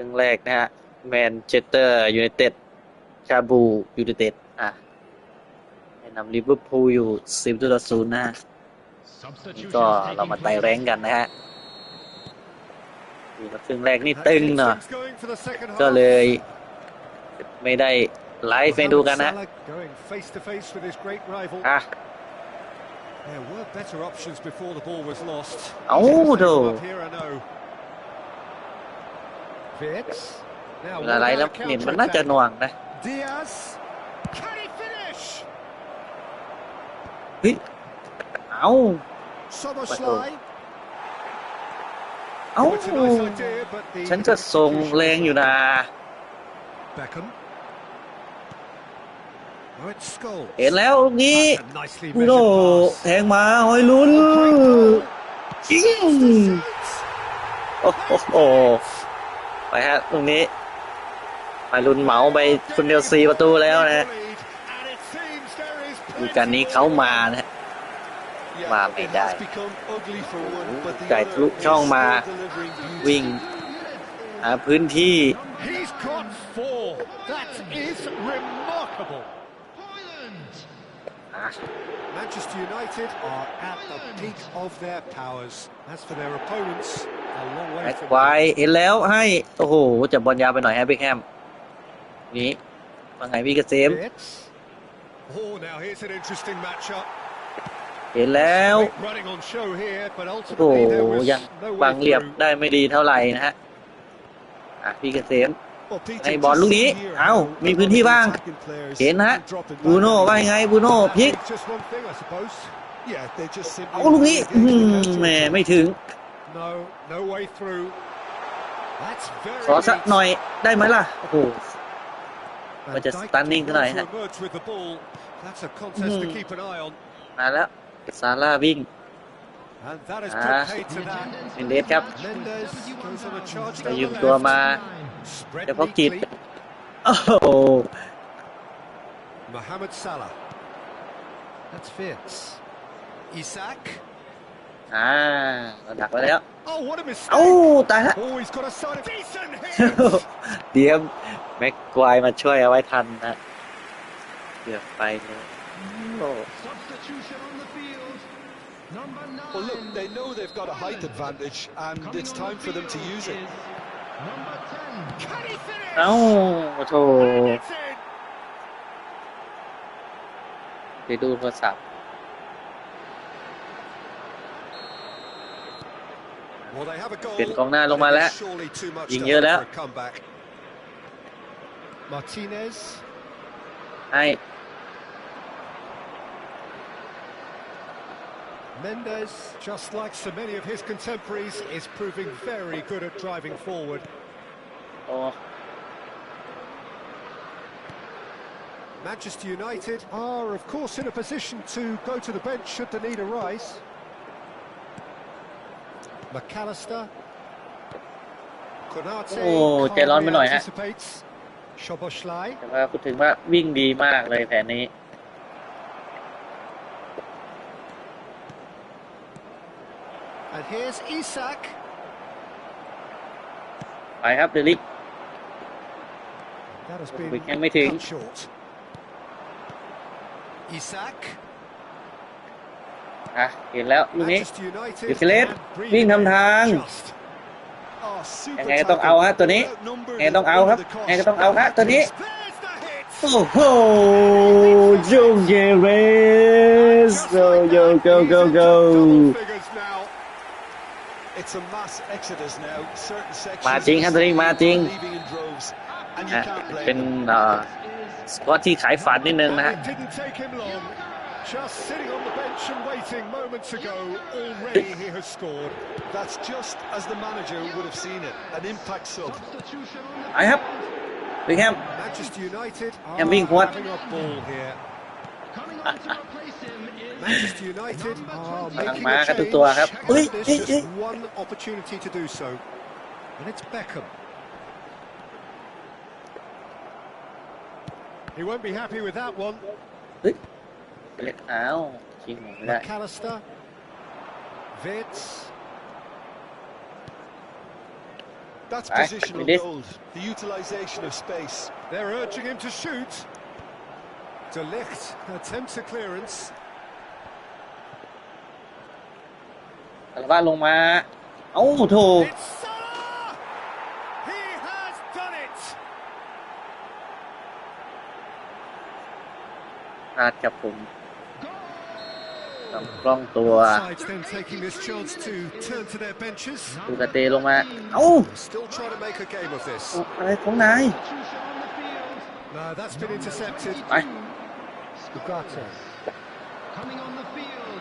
รึ่งแรกนะฮะแมนเชสเตอร์ยูไนเต็ดชาบูยูไนเต็ดนำลิเวอร์พูลอยู่10-0นะฮะนี่ก็เรามาไต่แรงกันนะฮะครึ่งแรกนี่ตึงเนาะก็เลยไม่ได้ไลฟ์ไปดูกันนะเอาโถเวลาไลฟ์แล้วเห็นมันน่าจะหน่วงนะเฮ้ยเอาฉันจะส่งแรงอยู่นะเห็นแล้วลูกนี้บูโน่แทงมาหอยลุ้นยิงโอ้โหไปฮะตรงนี้หอยลุ้นเหมาไปคนเดียว4 ประตูแล้วนะดูกันนี้เขามานะมาไม่ได้จ่ายทะลุช่องมาวิ่งหาพื้นที่Manchester United are at the peak of their powers. As for their opponents, a long way from ควายเห็นแล้วให้โอ้โหจับบอลยาวไปหน่อยฮะเบคแฮมนี่ว่าไงพี่เกษมเห็นแล้วโอ้โหยังบังเหลี่ยมได้ไม่ดีเท่าไหร่นะฮะพี่เกษมให้บอลลูกนี้เอามีพื้นที่บ้างเห็นฮะบูโน่ว่ายังไงบูโน่พลิกเอาลูกนี้แหมไม่ถึงขอสักหน่อยได้ไหมล่ะโอ้โหมันจะสตันนิ่งกันหน่อยฮะมาแล้วซาร่าวิ่งเป็นเดชครับจะยืมตัวมาเฉพาะกิจโอ้โหMohamed Salah. That's Fitz. Isak. เราดักไว้แล้วเอ้าตายละเดี๋ยวแม็กควายมาช่วยเอาไว้ทันนะเกือบไปเลย Well, look, they know they've got a height advantage, and it's time for them to use it. เอ้าโถไปดูโทรศัพท์เป็นกองหน้าลงมาแล้วยิงเยอะแล้วให้ Mendes, just like so many of his contemporaries, is proving very good at driving forward. Manchester United are, of course, in a position to go to the bench should the need arise. McAllister. Konate anticipates. Szoboszlai. แต่ว่าพูดถึงว่าวิ่งดีมากเลยแผนนี้And here's Isak. ไปครับเดลิกยังไม่ถึง Isak เห็นแล้วลูกนี้ดิเคเลสวิ่งทำทางยังไงต้องเอาฮะตัวนี้ยังไงต้องเอาครับยังไงก็ต้องเอาฮะตัวนี้โอ้โหจูเกเรสโยโกโกโกมาจริงครับตัวนี้มาจริงเป็นสกอตที่ขายฝันนิดนึงนะฮะJust sitting on the bench and waiting moments ago, already he has scored. That's just as the manager would have seen it, an impact sub. ไอ้ครับบิ๊กแฮม Manchester United are having a ball here. Manchester United are making a change. There's just one opportunity to do so, and it's Beckham. He won't be happy with that one. เล็กเท้าชิงหมดไม่ได้ McAllister. Vitz. That's positional gold. The utilization of space. They're urging him to shoot. De Ligt attempts a clearance. คาร์วาลงมาเอ้าถูก It's Salah! He has done it. พลาดกับผมต้องกล้องตัว Sides then taking this chance to turn to their benches. ตูกาเตลงมาเอ้า Still trying to make a game of this. อะไรของนาย No, that's been intercepted. ไป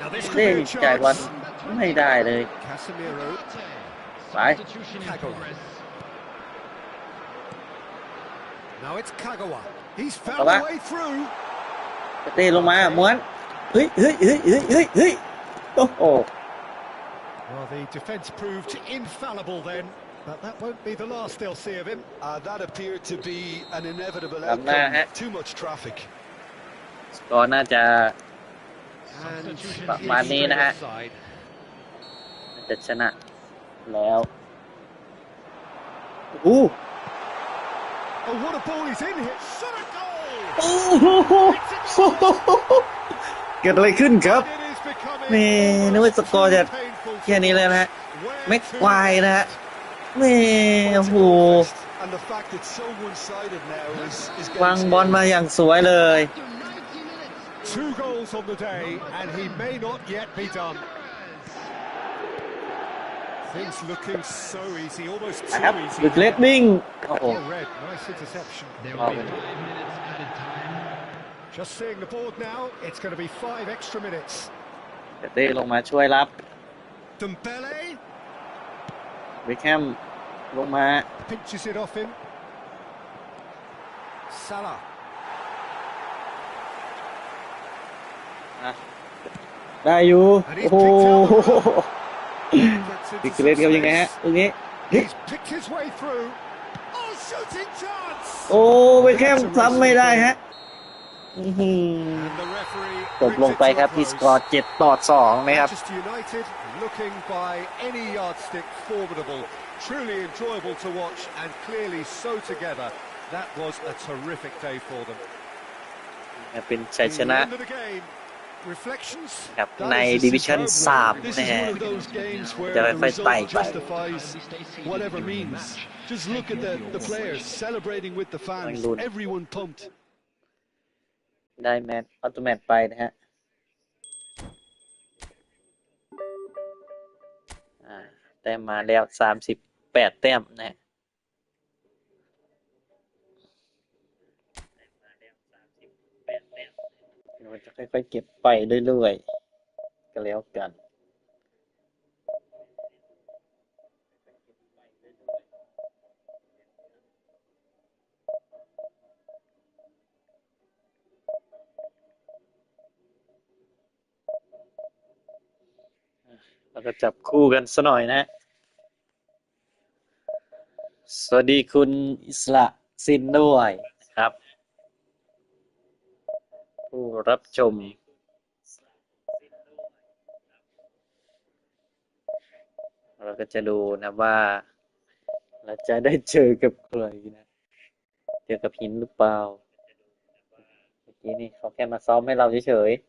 Now this เล่ could น be a จ่ายบอล chance. ไม่ได้เลย Casemiro. ไป Kagawa. Now it's Kagawa. He's found Kagawa. a way through. กาเตลงมาม้วนเฮ้ยโอ้โห Well, the defence proved infallible then, but that won't be the last they'll see of him. That appeared to be an inevitable outcome. Too much traffic. สกอร์น่าจะ And ประมาณนี้นะฮะจะชนะแล้วโอ้โห oh, what a ball he's in here! Shot a goal! โอ้โหเกิดอะไรขึ้นครับ It is becoming แม่นึกว่าสกอร์จะ painful แค่นี้เลยนะฮะแม็กควายนะฮะแม่โอ้โห And the fact it's so one-sided now is วางบอลมาอย่างสวยเลย 2 goals on the day, and he may not yet be done. Things looking so easy, almost ค too รับ easy. ดึกเล็ดนิ่งโอ้โห Oh, red, nice interception. Just seeing the board now, it's going to be 5 extra minutes. กาเต้ลงมาช่วยรับ Dembele เบคแฮมลงมา pinches it off him. Salah. ได้อยู่โอ้โหดึกเล็ดครับยังไงฮะตรงนี้ He's picked his way through. Oh, shooting chance! โอ้เบคแฮมซ้ำไม่ได้ฮะ And the referee จบลงไปครับที่สกอร์7-2นะครับ Manchester United looking by any yardstick formidable, truly enjoyable to watch and clearly so together. That was a terrific day for them. เป็นชัยชนะ End of the game. Reflections ครับในดิวิชั่น3 This นะ is ฮะ one of those games where จะ the ค่อยๆไต่ result ไป justifies whatever means. Just look at the players celebrating with the fans. Everyone pumped. ได้แมตช์ออโตแมตไปนะฮะแต้มมาแล้ว38 แต้มนะฮะเราจะค่อยๆเก็บไปเรื่อยๆก็แล้วกันเราก็จับคู่กันซะหน่อยนะสวัสดีคุณอิสระสินด้วยนะครับผู้รับชมเราก็จะดูนะว่าเราจะได้เจอกับใครนะเจอกับหินหรือเปล่าเมื่อกี้นี่เขาแค่มาซ้อมให้เราเฉยๆ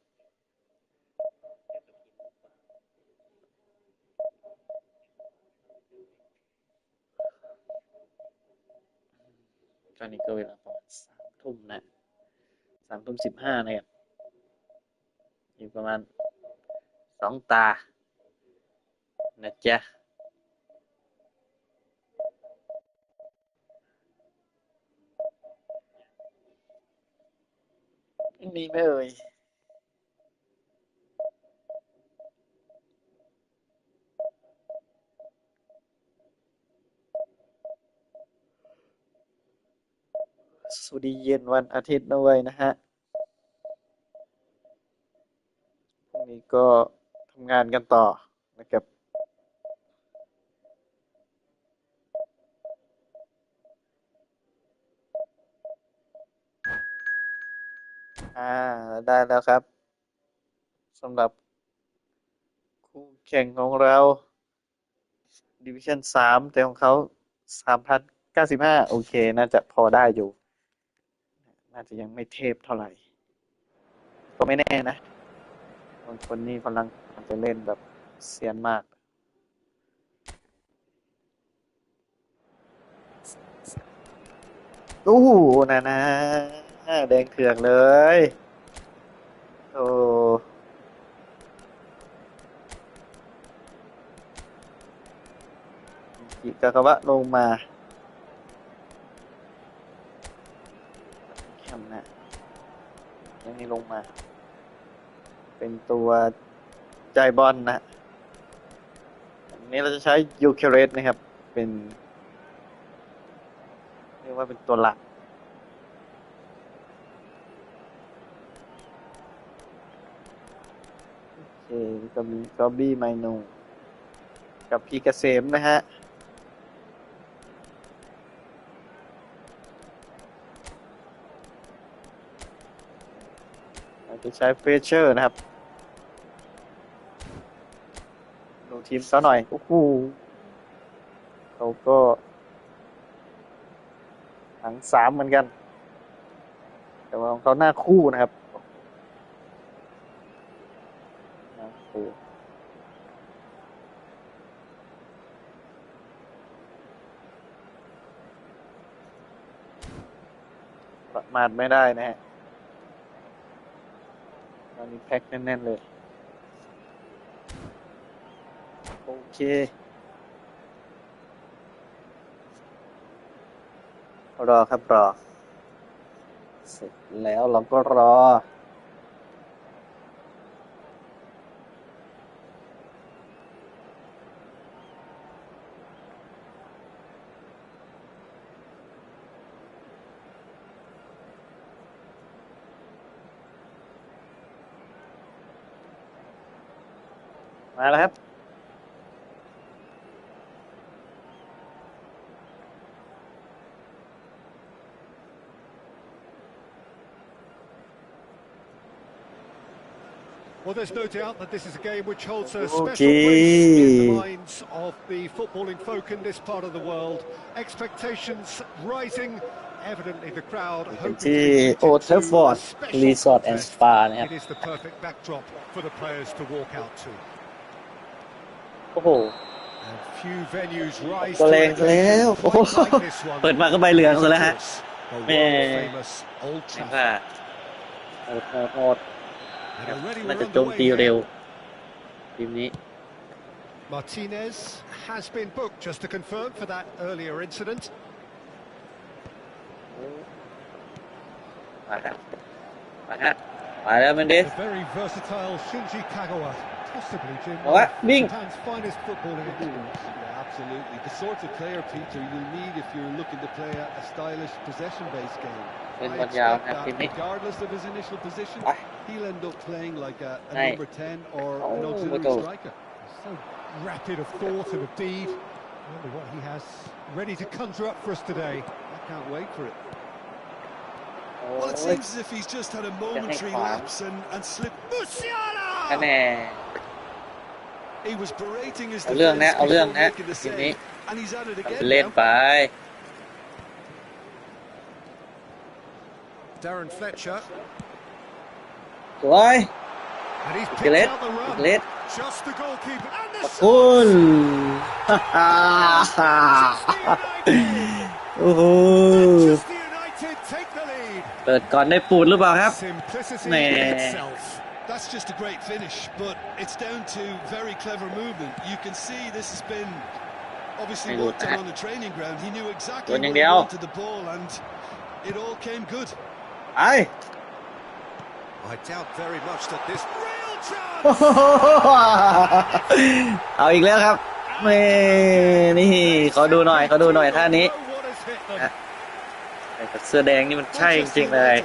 ตอนนี้ก็เวลาประมาณ3 ทุ่มนะ3:15นะครับอยู่ประมาณ2 ตานะจ๊ะมีไหมเอ่ยสวัสดีเย็นวันอาทิตย์ด้วยนะฮะพรุ่งนี้ก็ทำงานกันต่อนะครับได้แล้วครับสำหรับคู่แข่งของเราดิวิชั่น3แต่ของเขา 3,095โอเคน่าจะพอได้อยู่น่าจะยังไม่เทพเท่าไหร่ก็ไม่แน่นะบางคนนี่กำลังจะเล่นแบบเซียนมากโอ้โหนะแดงเถือกเลยโอ้อิกากาวะลงมาแคมนะยังไม่ลงมาเป็นตัวใจบอลนะอันนี้เราจะใช้ยูเคเรสนะครับเป็นเรียกว่าเป็นตัวหลักโอเคก็มีกอบบี้ไมโนกับพีเกษมนะฮะเราจะใช้เฟเชอร์นะครับดูทีมซะหน่อยโอ้โหเขาก็หลัง3เหมือนกันแต่ว่าของเขาหน้าคู่นะครับหน้าคู่ประมาทไม่ได้นะฮะตอนนี้แพ็คแน่นๆเลยโอเครอครับรอเสร็จแล้วเราก็รอมาแล้วครับWell, there's no doubt that this is a game which holds a special place in the minds of the footballing folk in this part of the world. Expectations rising, evidently the crowd hoping to Old Trafford Resort and Spa นะครับ It is the perfect backdrop for the players to walk out to. โอ้โห And few venues rise ตัว to แรงซะแล้วโอ้โห like this one. เปิดมาก็ใบเหลืองซะแล้วฮะ The แม่ world-famous Old ไม่ Trafford. พลาดโหดน่าจะโจมตีเร็วทีมนี้ Martinez has been booked, just to confirm, for that earlier incident. มาครับมาแล้วเมนเดส The very versatile Shinji Kagawa, possibly Jim, Japan's finest footballing experience. Yeah, absolutely. The sort of player, Peter, you need if you're looking to play a stylish possession-based game. I expect that regardless of his initial position, he'll end up playing like a number 10 or an auxiliary striker. So rapid of thought and of deed. I wonder what he has ready to conjure up for us today. I can't wait for it. Well, it seems as if he's just had a momentary lapse and slipped. Musiala! He was berating his defense before making the save, and he's at it again เล่นไป Darren Fletcher. สวย And he's เกเร picked ต out the เก run. เรต Just the goalkeeper. And the คุณ โอ้โห Manchester United take the lead. เปิดก่อนได้ปูดหรือเปล่าครับ Simplicity Meh. in itself. That's just a great finish, but it's down to very clever movement. You can see this has been obviously worked on the training ground. He knew exactly where he wanted the ball, and it all came good. ไป I doubt very much that this real chance. เอาอีกแล้วครับนี่ขอดูหน่อยท่านี้ What has hit them? เสื้อแดงนี่มันใช่จริงๆเลย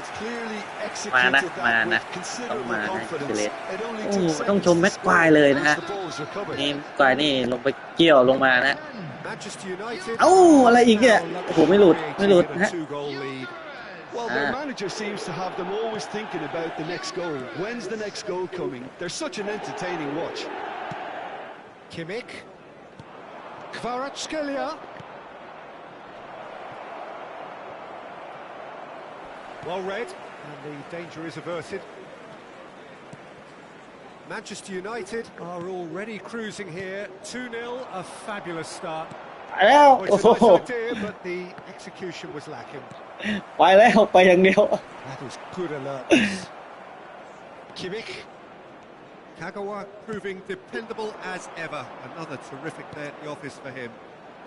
มานะต้องมานะเกเรตต้องชมแม็กควายเลยนะฮะนี่แม็กควายนี่ลงไปเกี่ยวลงมานะเอ้าอะไรอีกเนี่ยโอ้โหไม่หลุดฮะ Well, their manager seems to have them always thinking about the next goal. When's the next goal coming? They're such an entertaining watch. Kimmich. Kvaratskhelia. Well read, and the danger is averted. Manchester United are already cruising here. 2-0, a fabulous start. ไปแล้ว Well, โอ้ it's a โห nice idea, but the execution was lacking. ไปแล้วไปอย่างเดียว That was good alertness. Kimmich. Kagawa proving dependable as ever. Another terrific day at the office for him.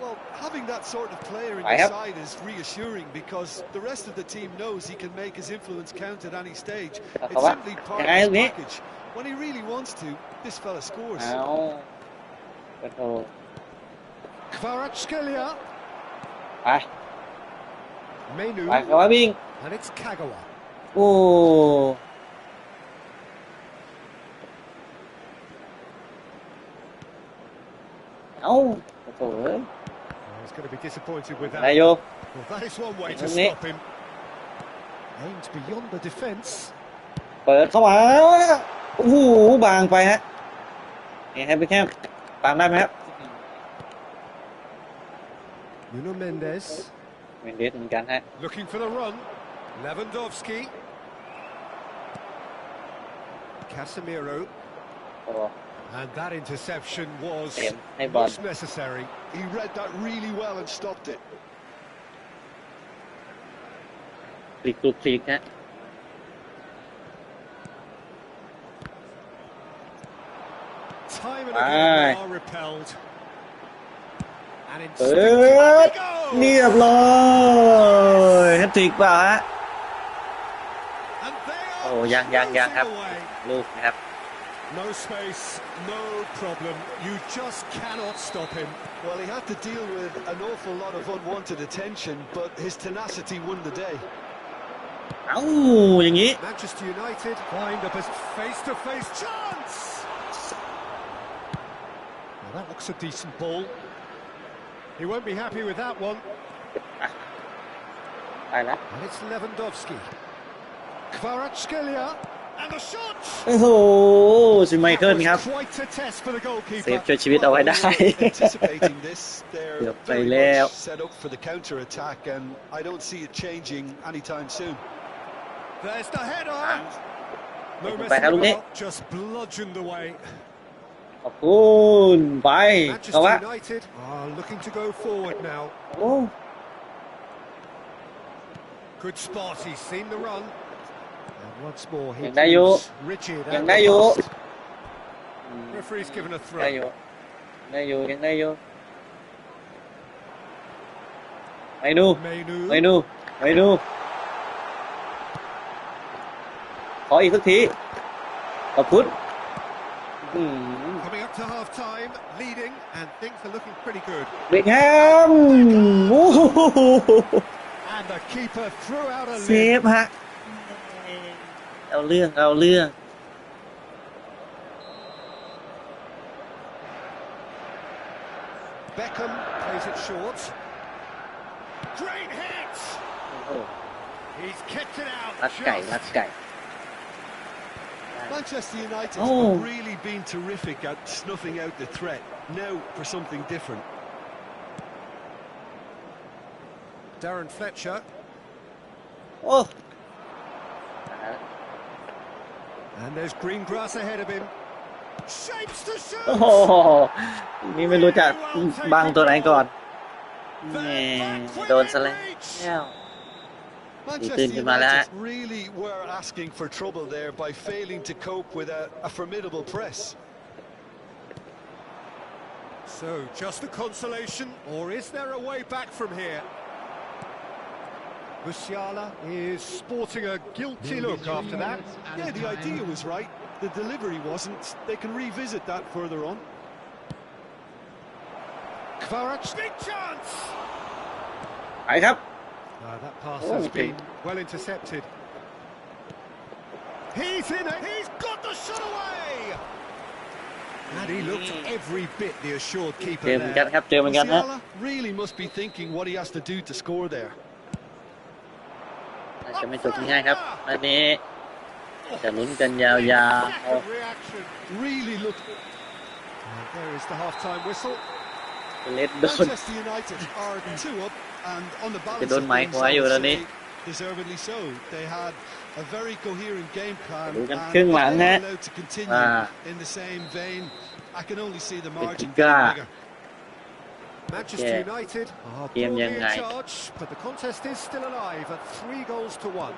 Well, having that sort of player in your side is reassuring because the rest of the team knows he can make his influence count at any stage. It's simply part of his package. When he really wants to, this fella scores. เอาโอ้โห Kvaratskhelia. ไป Menu. ไปเขาว่าวิ่ง And it's Kagawa. โอ้เอาโอ้โห He's going to be disappointed with นาย that. โย Well, that is one way to stop him. Aims beyond the defence. เปิดเข้ามาโอ้โหบางไปฮะนี่ให้ไปแค่ตามได้ไหมครับ Nuno Mendes. เมนเดสเหมือนกันฮะ Looking for the run. Lewandowski. Casemiro. โอ้ And that interception was Hey, bud. most necessary. He read that really well and stopped it. คลิกคลิกฮะ Time and again they are repelled. And เปิ instinctively ด go. เรียบร้อยแฮตทริกเปล่าฮะ And they โอ้ are ยังครับ closing away. ลูกนะครับ No space, no problem. You just cannot stop him. Well, he had to deal with an awful lot of unwanted attention, but his tenacity won the day. เอ้าอย่างนี้ Manchester United find a face-to-face chance. Well, that looks a decent ball. He won't be happy with that one. ไปแล้ว And it's Lewandowski. Kvaratskhelia. And the shot. โอ้โหซิไมเคิลครับ That was quite a test for the เซฟ goalkeeper. ช่วยชีวิตเอาไว้ได้ Anticipating this, they're Yep, veryไปแล้ว much set up for the counter-attack, and I don't see it changing anytime soon. There's the header. No Back messing out of it. about, just bludgeoned away. ขอบคุณไปเอาวะ Manchester United are looking to go forward now. โอ้ Good spot, he's seen the run. And once more he ยังได้อยู่ proves rigid ยัง and ได้อยู่ robust. Referee's given a ได้ throw. อยู่ได้อยู่ยังได้อยู่ไม่ดู Menu. ไม่ดูไม่ดูขออีกสักทีขอบคุณอืม Coming up to half-time, leading, and things are looking pretty good. เบคแฮมโอ้โห And the keeper threw out a เซ lid. ฟฮะเอาเรื่องเอาเรื่อง Beckham plays it short. Great hit! โอ้โห He's kicked it out. รัดไก่ just. รัดไก่ Manchester United Oh. have really been terrific at snuffing out the threat. Now for something different. Darren Fletcher. โอ้ And there's green grass ahead of him. Shapes to โอ้ shoot! โหนี่ไม่รู้จักบังตัวไหนก่อนแหมโดนซะแล้ว Manchester Dito mala. United really were asking for trouble there by failing to cope with a formidable press. So, just a consolation, or is there a way back from here? Musiala is sporting a guilty look after that. Yeah, the idea was right. The delivery wasn't. They can revisit that further on. Kvaratskhelia, big chance! ไปครับ That pass Oh, has okay. been well intercepted. He's in it! He's got the shot away! And he looked every bit the assured เจ keeper อเหมือนกัน there. ครับเจอเหมือนกันฮะ Musiala really must be thinking what he has to do to score there. น่าจะไม่จบง่ายๆครับอันนี้จะลุ้นกันยาว Second reaction. Really look. And there is the half-time whistle. ๆเล็ดโดน Manchester United are 2 up and on the balance Don't of mind things, why I you would running. say deservedly so. They had a very coherent game plan, ดูกัน and ครึ่ง if หลัง they ฮะ were allowed to continue in the same vein, I can only see the เป็น margin ก้า getting bigger. Manchester United are Game broadly in ยังไง charge, but the contest is still alive at 3-1.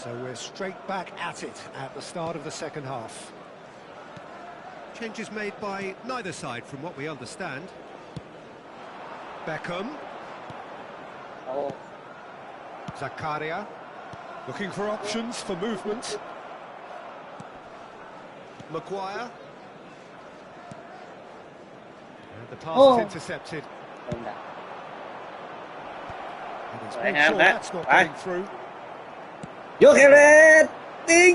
So we're straight back at it at the start of the second half. Changes made by neither side from what we understand. Beckham. Oh. Zakaria. Looking for options for movement. Maguire. And the pass is intercepted. โดนดัก And it's Right, made sure Matt. that's not Right. getting through. โยกเฮเรตติ้ง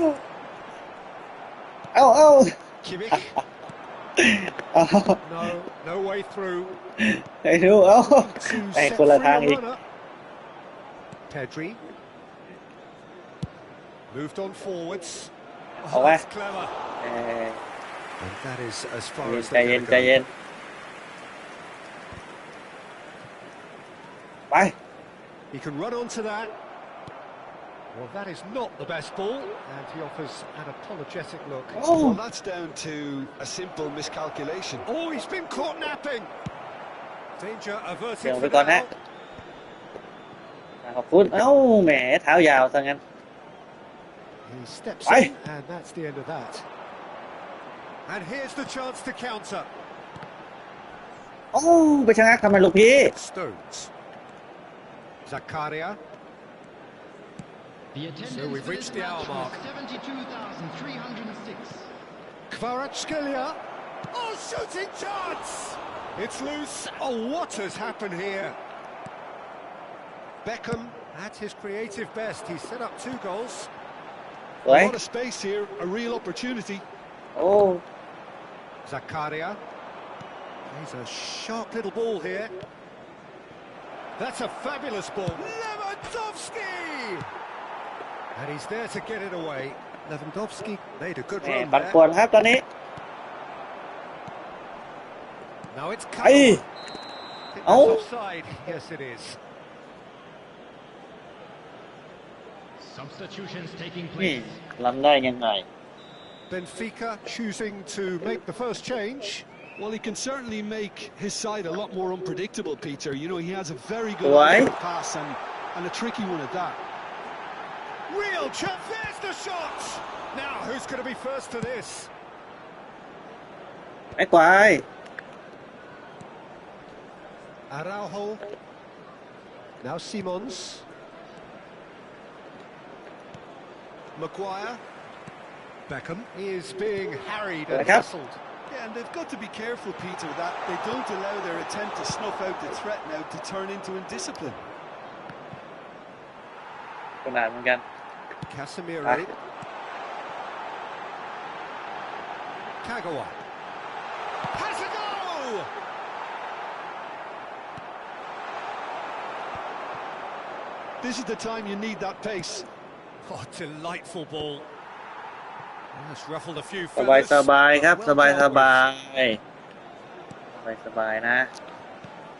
เอา Kimmich. เอา No way through. ไอ้ดูเอา To ไอ้ set คนละ free ทาง a อีก runner. Pedri. Moved on forwards. เอา Oh, ไว้ that's clever. เออ And that is as far as ใจ they're เย็น going ใจ to เย็น go. ไป He can run onto that. Well, that is not the best ball, and he offers an apologetic look. Well, that's down to a simple miscalculation. Oh, he's been caught napping. Danger เดี๋ยว averted ไป for ก่อนฮะ now. ขอบคุณเอ้าแหมเท้ายาวซะงั้น He steps Aye. in, and that's the end of that. And here's the chance to counter. โอ้ไปชะงักทำไมลูกพี่ Stones. Zakaria. So we've reached the hour mark. 72,306. Kvaratskhelia. Oh, shooting chance! It's loose. Oh, what has happened here? Beckham at his creative best. He set up 2 goals. สวย A lot of space here, a real opportunity. โอ้ Zakaria. He's a sharp little ball here. That's a fabulous ball. Lewandowski! And he's there to get it away. Lewandowski made a good แหม run ปัด there. กวนครับตอนนี้ Now it's ไอ้ Kyle. Oh. Offside. Yes, it is. Substitutions taking นี่ place. ลำได้ยังไง Benfica choosing to make the first change. Well, he can certainly make his side a lot more unpredictable, Peter. You know, he has a very good Why? pass and a tricky one at that. Real chance. There's the shot. Now, who's going to be first to this? ไอ้ควาย Araujo. Now Simons. Maguire. Beckham is being harried and Beckham. hustled. Yeah, and they've got to be careful, Peter, that they don't allow their attempt to snuff out the threat now to turn into indiscipline. ขนาดเหมือนกัน Casemiro. Aye. Kagawa. Has a goal! This is the time you need that pace. Oh, delightful ball. That's ruffled a few สบาย feathers. สบายครับ Well สบาย dealt ส with. บายสบายนะ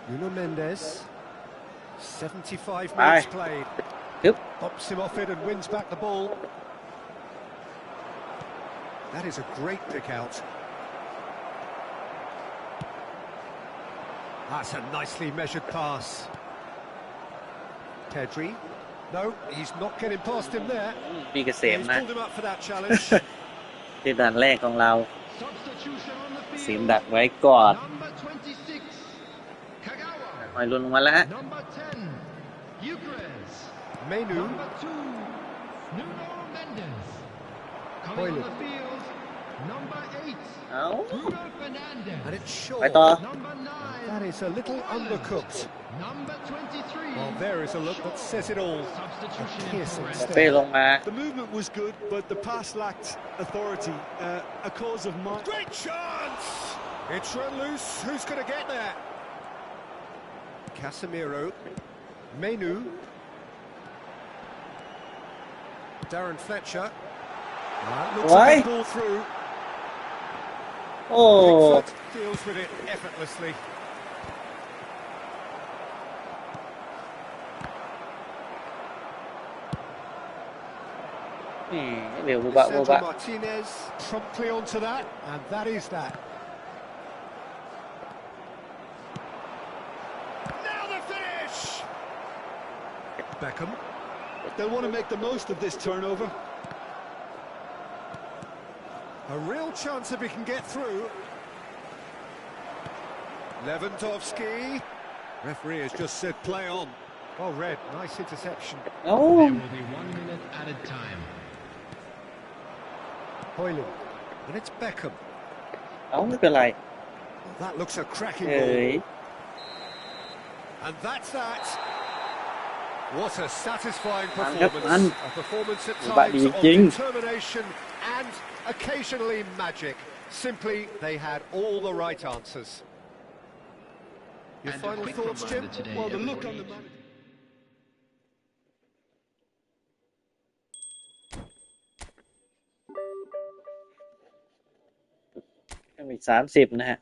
Nuno Mendes. 75 Aye. minutes played. ทึบ Pops him off it and wins back the ball. That is a great pick out. That's a nicely measured pass. Pedri. No, he's not getting past him there. พี่เกษม He's นะ pulled him up for that challenge. ที่ด่านแรกของเรา Substitution on the สีม field. ดักไว้ก่อน Number 26, Kagawa. หอยลุนลงมาแล้วฮะ Number 10, Eucharist. Menu. Number 2, Nuno Mendes. Coming Hoyle. on the field, number 8, เอ้า Bruno Fernandes. And it's ไป short. ต่อ Number 9, That is a little undercooked. number 23. Well, there is a look that says it all. Substitution in Piercing progress. เป้ลงมา The movement was good, but the pass lacked authority. A cause of mine. Great chance! It's run loose. Who's going to get there? Casemiro. Menu. Darren Fletcher. Looks Why? like a ball through. โอ้ Pickford deals with it effortlessly. นี่เร็วบุบะบุบะ Martinez promptly onto that, and that is that. Now the finish. Beckham. They'll want to make the most of this turnover. A real chance if he can get through. Lewandowski. Referee has just said play on. Oh, red, nice interception. Oh. There will be 1 minute added time. Hoyland. And it's Beckham. ไม่เป็นไร That looks a cracking เอ้ย ball. And that's that. What a satisfying performance. A performance at times of determination and occasionally magic. Simply, they had all the right answers. Your And a final quick thoughts, Jim? reminder today, Well, the look on everybody. the man. อีก30นะฮะ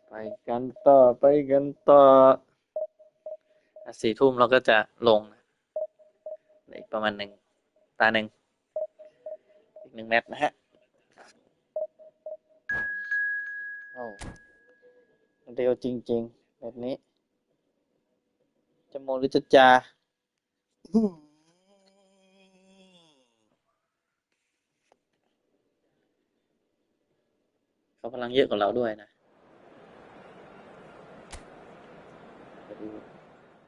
ไปกันต่อ4 ทุ่มเราก็จะลงอีกประมาณตาหนึ่งอีก1 แมตช์นะฮะโอ้เร็วจริงๆแบบนี้จะโมหรือจะจาเขาพลังเยอะกว่าเราด้วยนะดู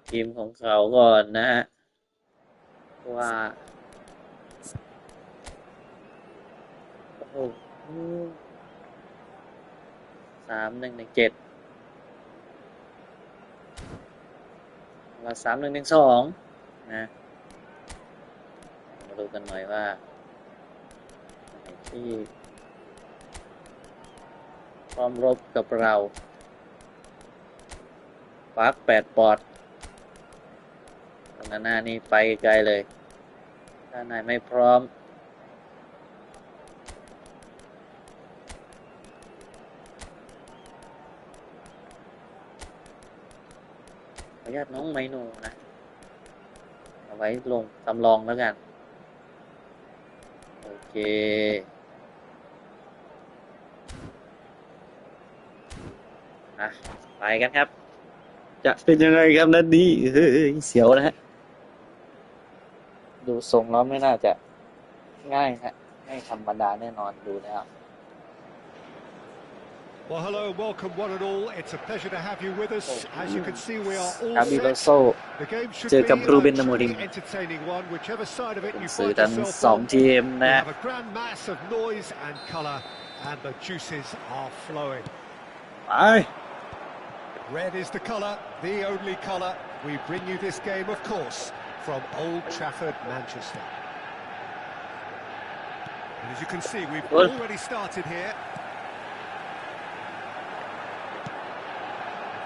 ทีมของเขาก่อนนะฮะว่าโอ้โห3117ว่า3112นะมาดูกันหน่อยว่าที่พร้อมรบกับเราปาร์ค8 ปอดตรงหน้านี้ไปไกลเลยถ้านายไม่พร้อมขออนุญาตน้องไมโนนะเอาไว้ลงสำรองแล้วกันโอเคไปกันครับจะเป็นยังไงครับนัดนี้เฮ้ยเสียวนะฮะดูทรงแล้วไม่น่าจะง่ายฮะไม่ธรรมดาแน่นอนดูแล้ว Well, hello, welcome one and all. It's a pleasure to have you with us. As you can see, we are all ครับ set. The game should be a truly entertaining one. Whichever side of it you find yourself on, we have a grand mass of noise and colour, and the juices are flowing. Red is the colour, the only colour. We bring you this game, of course, from Old Trafford, Manchester. And as you can see, we've already started here.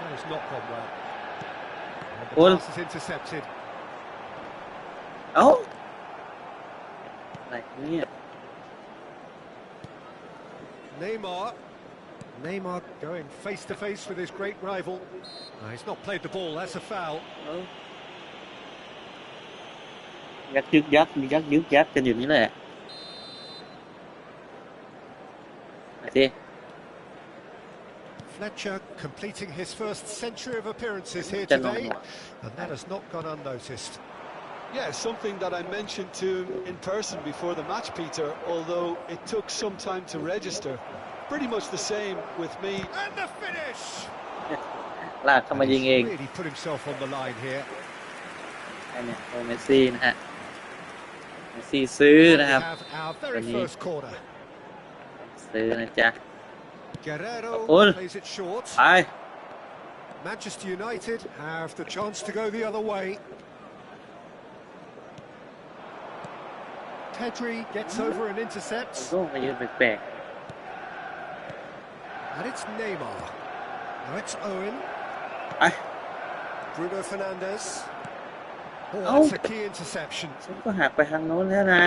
That has not gone well. And the pass is intercepted. Oh! Like me. Neymar going face to face with his great rival. He's not played the ball, that's a foul. ยึกกันอยู่นี่แหละสิ Fletcher completing his first century of appearances here today, and that has not gone unnoticed. Yeah, something that I mentioned to him in person before the match, Peter, although it took some time to register. Pretty much the same with me. And the finish! ลากเข้ามายิงเอง Really put himself on the line here. ไอ้เนี่ยโอเมสซี่นะฮะเมสซี่ซื้อนะครับ Our very first corner. ซื้อนะจ๊ะ Guerrero plays it short. Manchester United have the chance to go the other way. Pedri gets over and intercepts. โดนมายืนแปลก And it's Neymar. Now it's Owen. Bruno Fernandes. Oh, that's a key interception. ก็หักไปทางโน้นแล้วนะ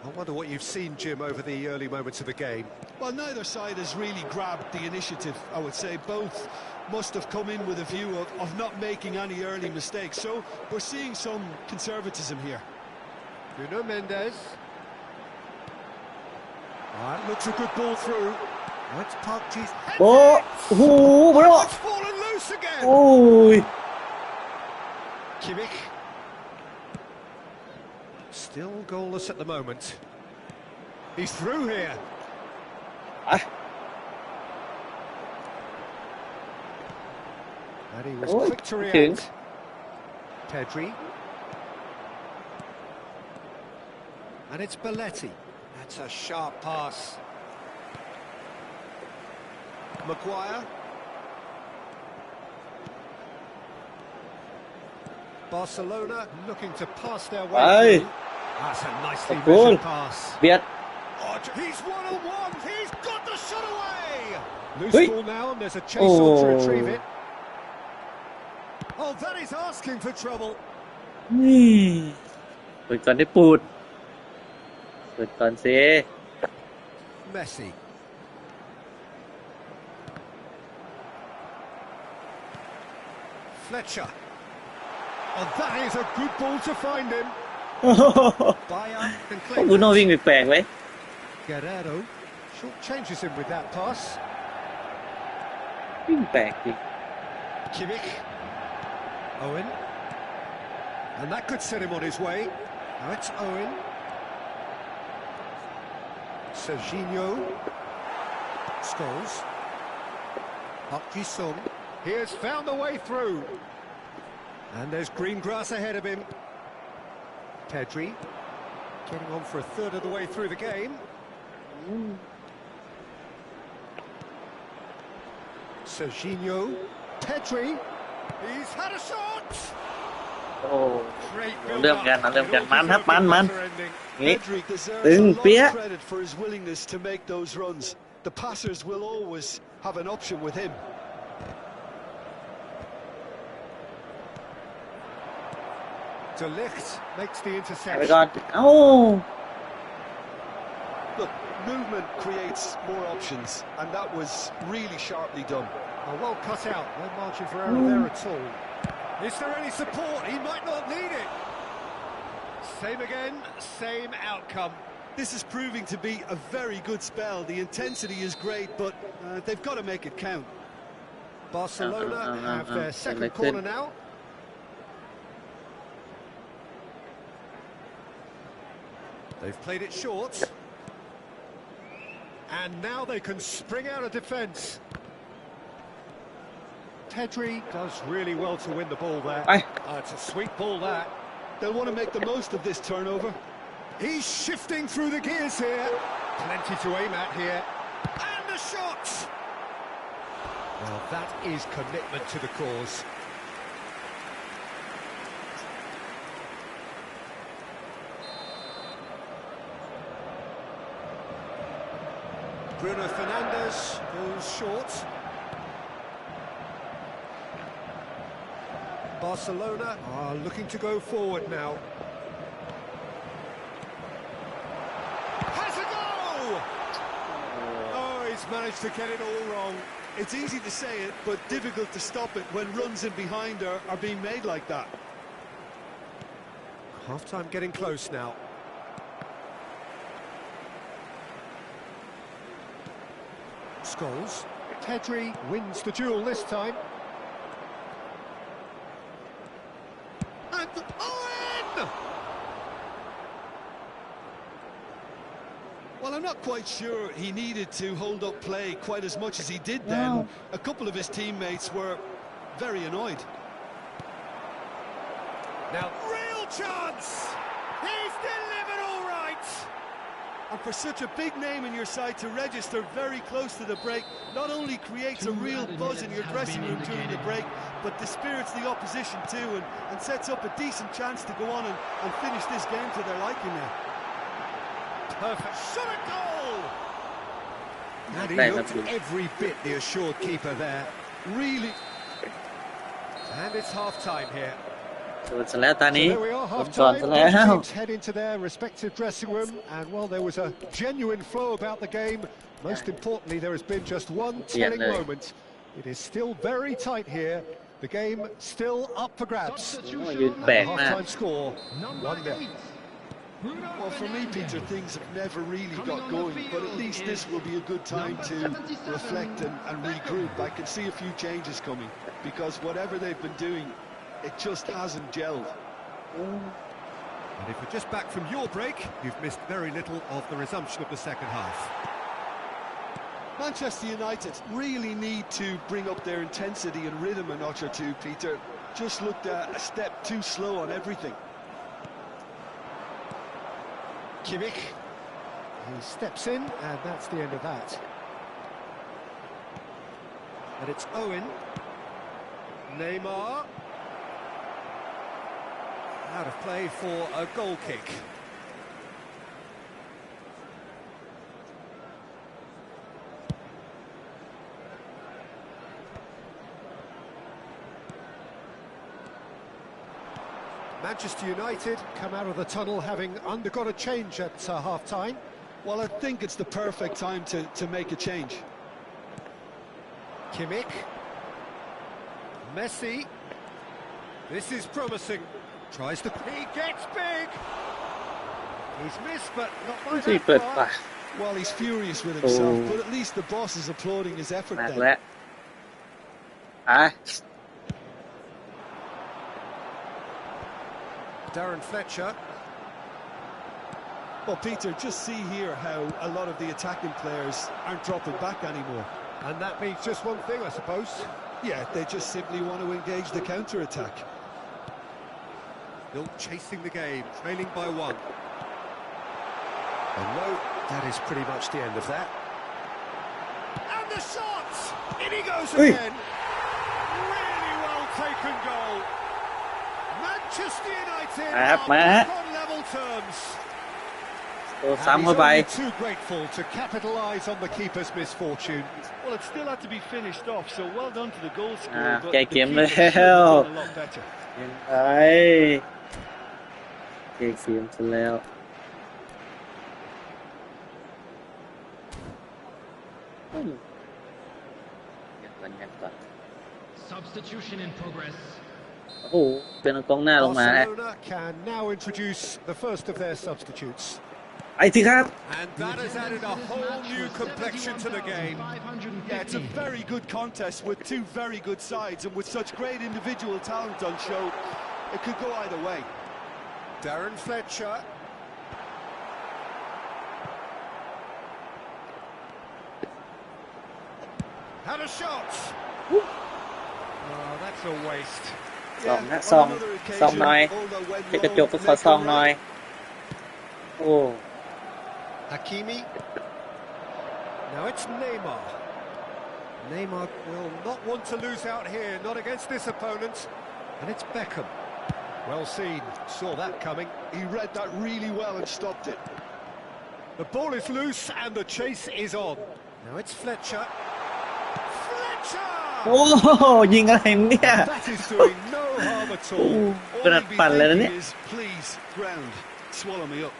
I wonder what you've seen, Jim, over the early moments of the game. Well, neither side has really grabbed the initiative, I would say. Both must have come in with a view of not making any early mistakes. So we're seeing some conservatism here. Nuno Mendes. Looks a good ball through. That's Parkji's. โอ้โหบอล It's fallen loose again. โอ้ย Kimmich. Still goalless at the moment. He's through here. อ่ะ And he was Ôi, quick to chuyền. react. Pedri. And it's Belletti. That's a sharp pass. Maguire. Barcelona looking to pass their way Ôi. through. That's a nicely Goal. measured pass. เบียด Oh, he's one-on-one. He's got the shot away. Loose Ui. ball now, and there's a chase on to Oh. retrieve it. Oh, that is asking for trouble. นี่เปิดก่อนได้ปูดเปิดก่อนสิ Messi. Fletcher. Oh, that is a good ball to find him. โอ้โห Bayer can พวก claim บูโน่ that. วิ่งแปลกๆไว้ Guerrero short changes him with that pass. วิ่งแปลกจริง Kimmich. Owen. And that could set him on his way. Now it's Owen. Serginho. Scholes. Park Ji-sung. He has found the way through. And there's green grass ahead of him. Pedri. Getting on for a third of the way through the game. Serginho. Pedri. He's had a shot. โอ้ Great เริ่ม build-up. กันเริ่มกัน It มัน all ครับ deserved มัน a better ending. นี่ Pedri deserves Từng a lot pía. of credit for his willingness to make those runs. The passers will always have an option with him. De Ligt makes the หายไป interception. ก่อน เอ้า Look, movement creates more options, and that was really sharply done. Oh, well cut out. No margin for error there at all. Is there any support? He might not need it. Same again, same outcome. This is proving to be a very good spell. The intensity is great, but they've got to make it count. Barcelona have their second Selected. corner now. They've played it short. And now they can spring out of defence. Pedri does really well to win the ball there. Ai. It's a sweet ball, that. They'll want to make the most of this turnover. He's shifting through the gears here. Plenty to aim at here. And the shot! Well, that is commitment to the cause. Bruno Fernandes goes short. Barcelona are looking to go forward now. Has a go! Oh, he's managed to get it all wrong. It's easy to say it, but difficult to stop it when runs in behind are being made like that. Half-time getting close now. Scholes. Pedri wins the duel this time. And Owen! Well, I'm not quite sure he needed to hold up play quite as much as he did then. Wow. A couple of his teammates were very annoyed. Now, real chance! He's delivered all right! And for such a big name in your side to register very close to the break, not only creates a real buzz in your dressing room during the break, but dispirits the opposition too, and sets up a decent chance to go on and finish this game to their liking now. Perfect shot at goal! And he Right, looked that's good. every bit the assured keeper there. Really. And it's half-time here. ส่วนซะแล้วตอนนี้ So there we are, ผมสอน half-time. ซะแล้ว Both teams head into their respective dressing room, and well, there was a genuine flow about the game. Most importantly, there has been just one telling moment. It is still very tight here. The game still up for grabs.ยืนแปลก And the มาก half-time score 1-0. Well, for me, Peter, things have never really got going, but at least this will be a good time to reflect and regroup. I can see a few changes coming, because whatever they've been doing, it just hasn't gelled. And if you're just back from your break, you've missed very little of the resumption of the second half. Manchester United really need to bring up their intensity and rhythm a notch or two, Peter. Just looked a step too slow on everything. Kimmich, he steps in, and that's the end of that. And it's Owen. Neymar. Out of play for a goal kick. Manchester United come out of the tunnel having undergone a change at half-time. Well, I think it's the perfect time to make a change. Kimmich. Messi. This is promising. Tries to... He gets big! He's missed, but not by ที่ that เปิด far. ปาก Well, he's furious with himself, Oh. but at least the boss is applauding his effort หนัก then. แล้วอ่ะ Darren Fletcher. Well, Peter, just see here how a lot of the attacking players aren't dropping back anymore. And that means just one thing, I suppose. Yeah, they just simply want to engage the counter-attack. Still chasing the game, trailing by one. And no, that is pretty much the end of that. And the shot! In he goes again. Really well taken goal. Manchester United are back on level terms. ตัวซ้ำเข้าไป And he's only too grateful to capitalise on the keeper's misfortune. Well, it still had to be finished off, so well done to the goal scorer. Ah, but kaya the game keeper na should have hell. done a lot better. ไอ้เกมเสียมซะแล้วยังก่อน Substitution in progress. โอ้โหเป็นกองหน้าลงมาฮะ Barcelona can now introduce the first of their substitutes. ไอ้สิครับ And that has added a whole new complexion to the game. Yeah, it's a very good contest with two very good sides, and with such great individual talent on show, it could go either way. Darren Fletcher. Had a shot. Oh, that's a waste. ซองนะซองซองหน่อยเช็คกระจกก็ขอซองหน่อยโอ้ Hakimi. Now it's Neymar. Neymar will not want to lose out here, not against this opponent. And it's Beckham. Well seen, saw that coming. He read that really well and stopped it. The ball is loose and the chase is on. Now it's Fletcher. Fletcher! โอ้ยิงอะไรเนี่ย That is doing no harm at all. กระดาษปั่นเลยนะเนี่ย Is please ground, swallow me up.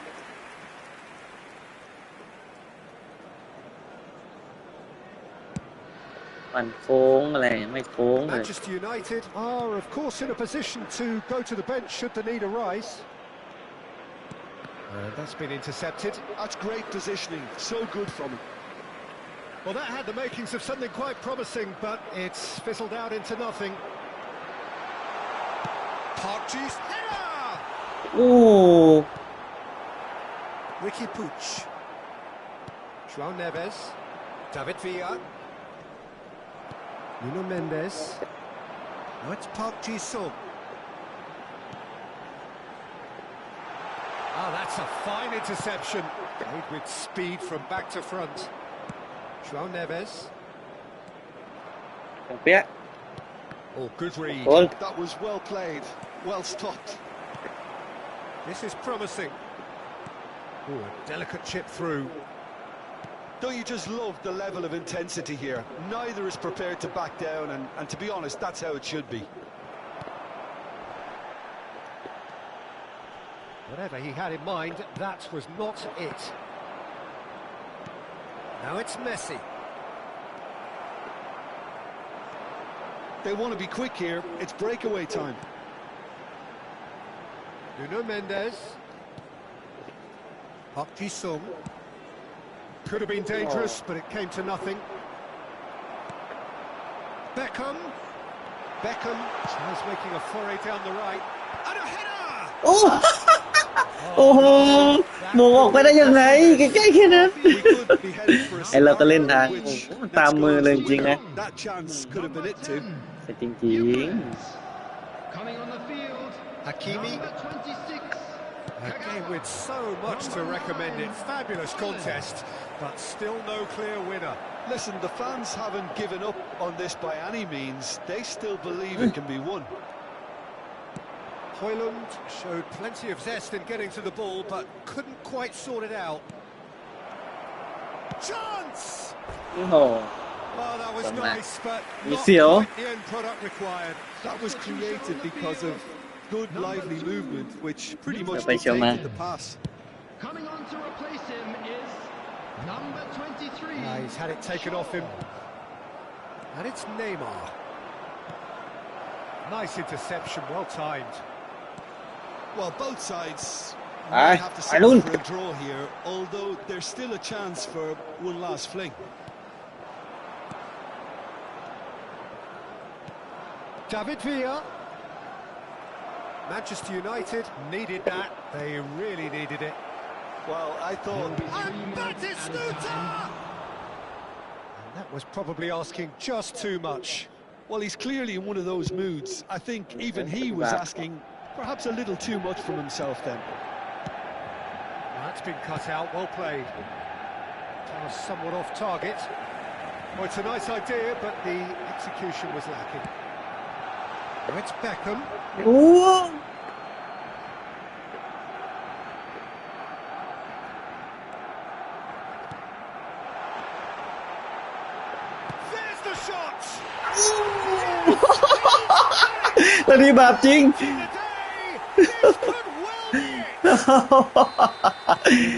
ปั่นโค้งอะไรไม่โค้งเลย Manchester United are, of course, in a position to go to the bench should the need arise. And that's been intercepted. That's great positioning, so good from him. Well, that had the makings of something quite promising, but it's fizzled out into nothing. Park's header! โอ้ Ricky Puig. João Neves. David Villa. Nuno Mendes. Now it's Park Ji-sung. Ah, that's a fine interception. Played with speed from back to front. João Neves. เปี้ย Oh, good read. โอ้ That was well played, well stopped. This is promising. Oh, a delicate chip through. Don't you just love the level of intensity here? Neither is prepared to back down, and to be honest, that's how it should be. Whatever he had in mind, that was not it. Now it's Messi. They want to be quick here. It's breakaway time. Nuno Mendes. Park Ji-sung. Could have been dangerous, but it came to nothing. Beckham. Beckham tries making a foray down the right. And a header! โอ้โหหมงออกไปได้ยังไงใกล้ๆแค่นั้น We could be headed for a ไอเราก็เล่น scenario ทาง in โอ้ which โหตามมือเลยจริงๆนะ that chance could have been it too. แต่จริง Coming on the field, Hakimi. number 26. A game with so much to recommend it. Fabulous contest, but still no clear winner. Listen, the fans haven't given up on this by any means. They still believe it can be won. Højlund showed plenty of zest in getting to the ball, but couldn't quite sort it out. Chance! ๆโอ้โห Oh, that was Come on. nice, but You not see, oh? quite the end product required. That was created because of good, lively movement, which pretty much Phải chiều mà. dictated the pass. Coming on to replace him is number 23. He's had it taken off him. And it's Neymar. Nice interception, well timed. Well, both sides Aye, might have to I settle don't- for a draw here, although there's still a chance for one last fling. David Villa. Manchester United needed that. They really needed it. Well, I thought And Batistuta! And that was probably asking just too much. well, he's clearly in one of those moods. I think even he was asking perhaps a little too much from himself then. That's been cut out, well played. That was somewhat off target. Well, it's a nice idea, but the execution was lacking. Now it's Beckham. โอ้ There's the shot! นาทีบาปจริง Today, this could well be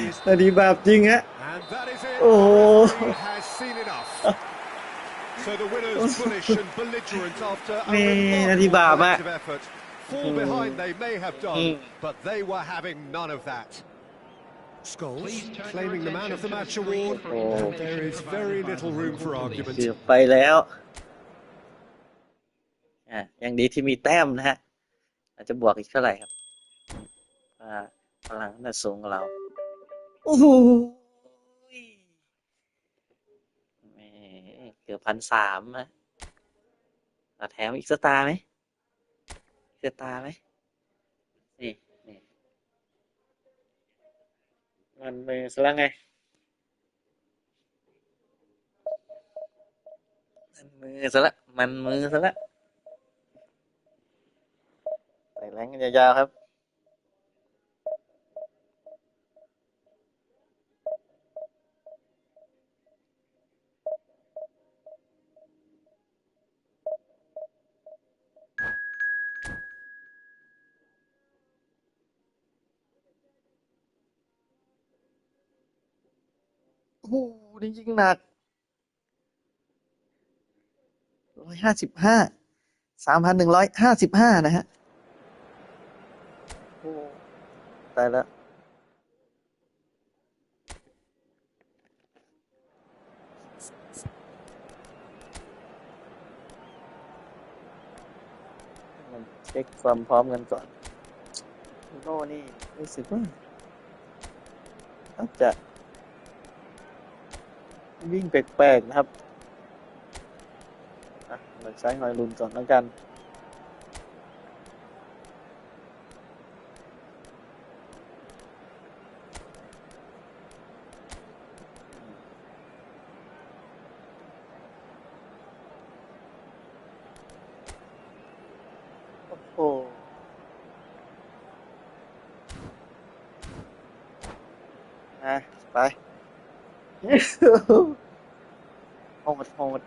it. นาทีบาปจริงฮะ And that is it. Oh. The referee has seen enough. So the winners bullish and belligerent after a Man, that is bad, remarkable collective effort. Fall behind they may have done, but they were having none of that. Scholes Please turn claiming your the Man of the attention Match to the screen award, for and information there is provided very by little the room for local argument. เกือบไปแล้วยังดีที่มีแต้มนะฮะอาจจะบวกอีกเท่าไหร่ครับพลังน่าสูงกว่าเราโอ้โหแหมเกือบ1,300นะแถมอีกสตาร์ไหมสตาร์ไหมนี่มันมือซะแล้วไงมันมือซะละใส่แรงกันยาวๆครับโอ้โหนี่ยิ่งหนัก155 3,155นะฮะโอ้ตายแล้วมันเช็คความพร้อมกันก่อนโน่นี่รู้สึกว่าอาจจะวิ่งแปลกๆนะครับเราใช้หอยลุนก่อนแล้วกันโอ้โหไปโหด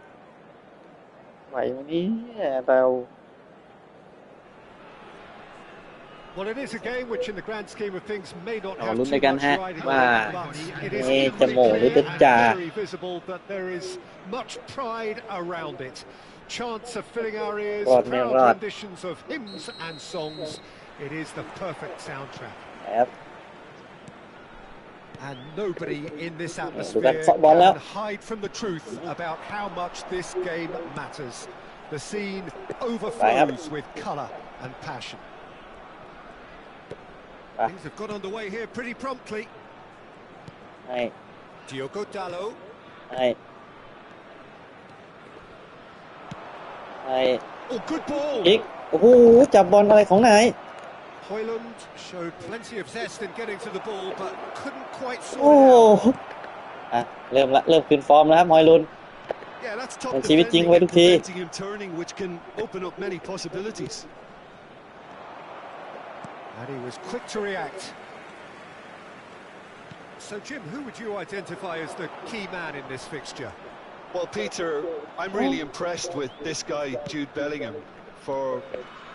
ไหววันนี้เรา Well, it is a game which, in the grand scheme of things, may not เรา have ลุ้น too ด้วยกัน much ฮะ riding ว่า on it, but it is จะ equally โหม่หรือ clear จะ and จ่า very visible that there is much pride around it. Chants are filling our ears, Rod, proud Rod. renditions of hymns and songs. It is the perfect soundtrack. ครับ And nobody in this Look atmosphere at football now. can hide from the truth about how much this game matters. The scene overflows with colour and passion. Things have got underway here pretty promptly. ให้ Diogo Dalot. ให้ Oh, good ball. อีกโอ้โหจับบอลอะไรของนาย Højlund showed plenty of zest in getting to the ball, but couldn't quite โอ้ sort it out. อ่ะเริ่มขึ้นฟอร์มแล้วครับฮอยลุน Yeah, that's top เป็นชีวิตจริง defending ไว้ and ทุกที preventing him turning, which can open up many possibilities. And he was quick to react. So, Jim, who would you identify as the key man in this fixture? Well, Peter, I'm really impressed with this guy, Jude Bellingham. For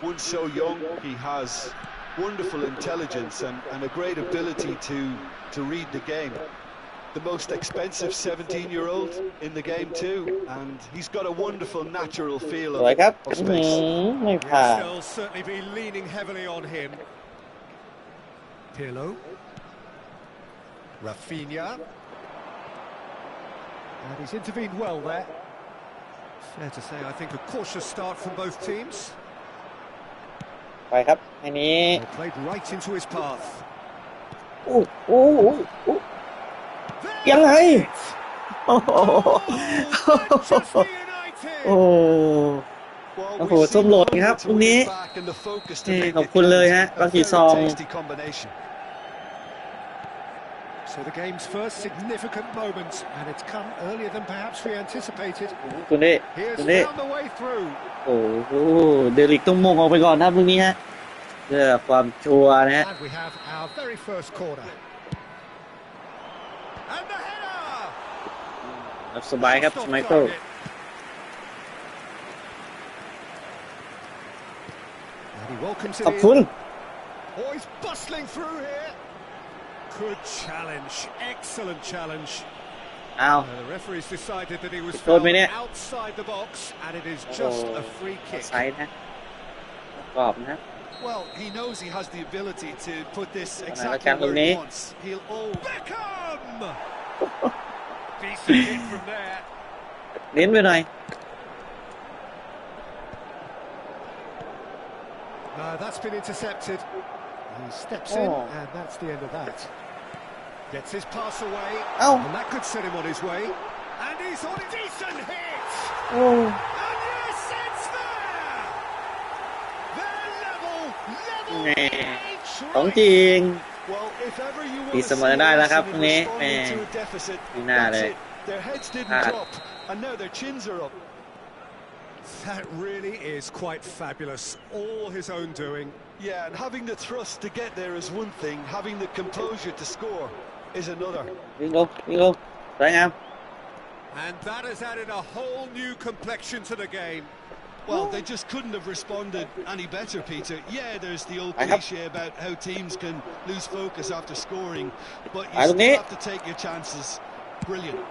one so young, he has wonderful intelligence and a great ability to read the game. The most expensive 17-year-old in the game too, and he's got a wonderful natural feel สวยครับ of space. ไม่ผ่าน Yes, they'll certainly be leaning heavily on him. Pirlo. Rafinha. And he's intervened well there. Fair to say, I think a cautious start from both teams. ไปครับอันนี้ They played right into his path. โอ้โหยังไงโอ้โห Manchester United! โอ้โอ้โห Well, ส้ม we've โหล seen ดครับ moments ตรงนี้ with back and the focus to นี่ make ขอบ it คุณเลยฮะ count. บาง A ทีซ very อง tasty combination. So the game's first significant moment, and it's come earlier than perhaps we anticipated. ตัวนี้ Here's ตัวนี้ found the way through. โอ้โหเดลิกต้องมงออกไปก่อนนะครับตรงนี้ฮะเพื่อความชัวร์นะฮะ And we have our very first corner. And the header! รับสบายครับ Just off ไมเคิล target. And he welcomes it ขอบคุณ in. Oh, he's bustling through here. Good challenge, excellent challenge. อ้าว The referee's decided that he was Good fouled minute. outside the box, and it is just a free kick. ไซด์นะกรอบนะ Well, he knows he has the ability to put this Cái exactly luôn where đi. he wants. He'll always... Beckham! Decent hit from there. เน้นไปหน่อย No, that's been intercepted. He steps in, and that's the end of that. Gets his pass away, Oh. and that could set him on his way. And he's on a decent hit! โอ้ And yes, it's there! They're level แหม่ each ของ race. จริง Well, if ever you want ตี to เส see มอ a ได้แล้วครับ lesson ตร in งนี้แหม่ responding to a deficit, ไม่น่าเล that's ย it. Their heads didn't Ah. drop, and now their chins are up. That really is quite fabulous. All his own doing. Yeah, and having the thrust to get there is one thing, having the composure to score is another. วิ่งลงสวยงาม And that has added a whole new complexion to the game. Well, they just couldn't have responded any better, Peter. Yeah, there's the old I have- cliche about how teams can lose focus after scoring, but you I don't still need- have to take your chances. Brilliant.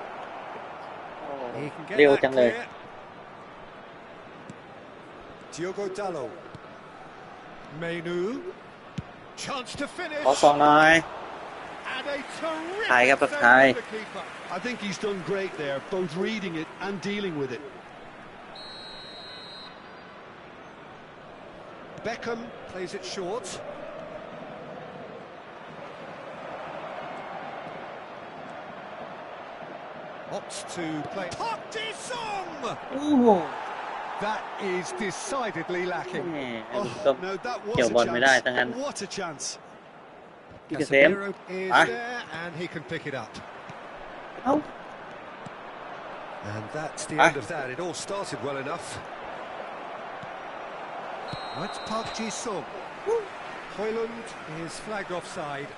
He can get เร็ว that จังเลย clear. Diogo Dalot. Menu. Chance to finish. ขอสองหน่อย And a terrific Thaiครับ save ไทย from the keeper. I think he's done great there, both reading it and dealing with it. Beckham plays it short. Opts to play. Park Ji-sung! โอ้โห That is decidedly แห lacking. ม่ Oh, ก็ no, that เกี่ยว was บอ a ลไม่ได้ chance. ทั้งนั้น What a chance. พี่เกษม Casemiro is Ah. there, and he can pick it up. เอ้า And that's the Ah. end of that. It all started well enough. That's Park Ji-sung. Højlund is flagged offside.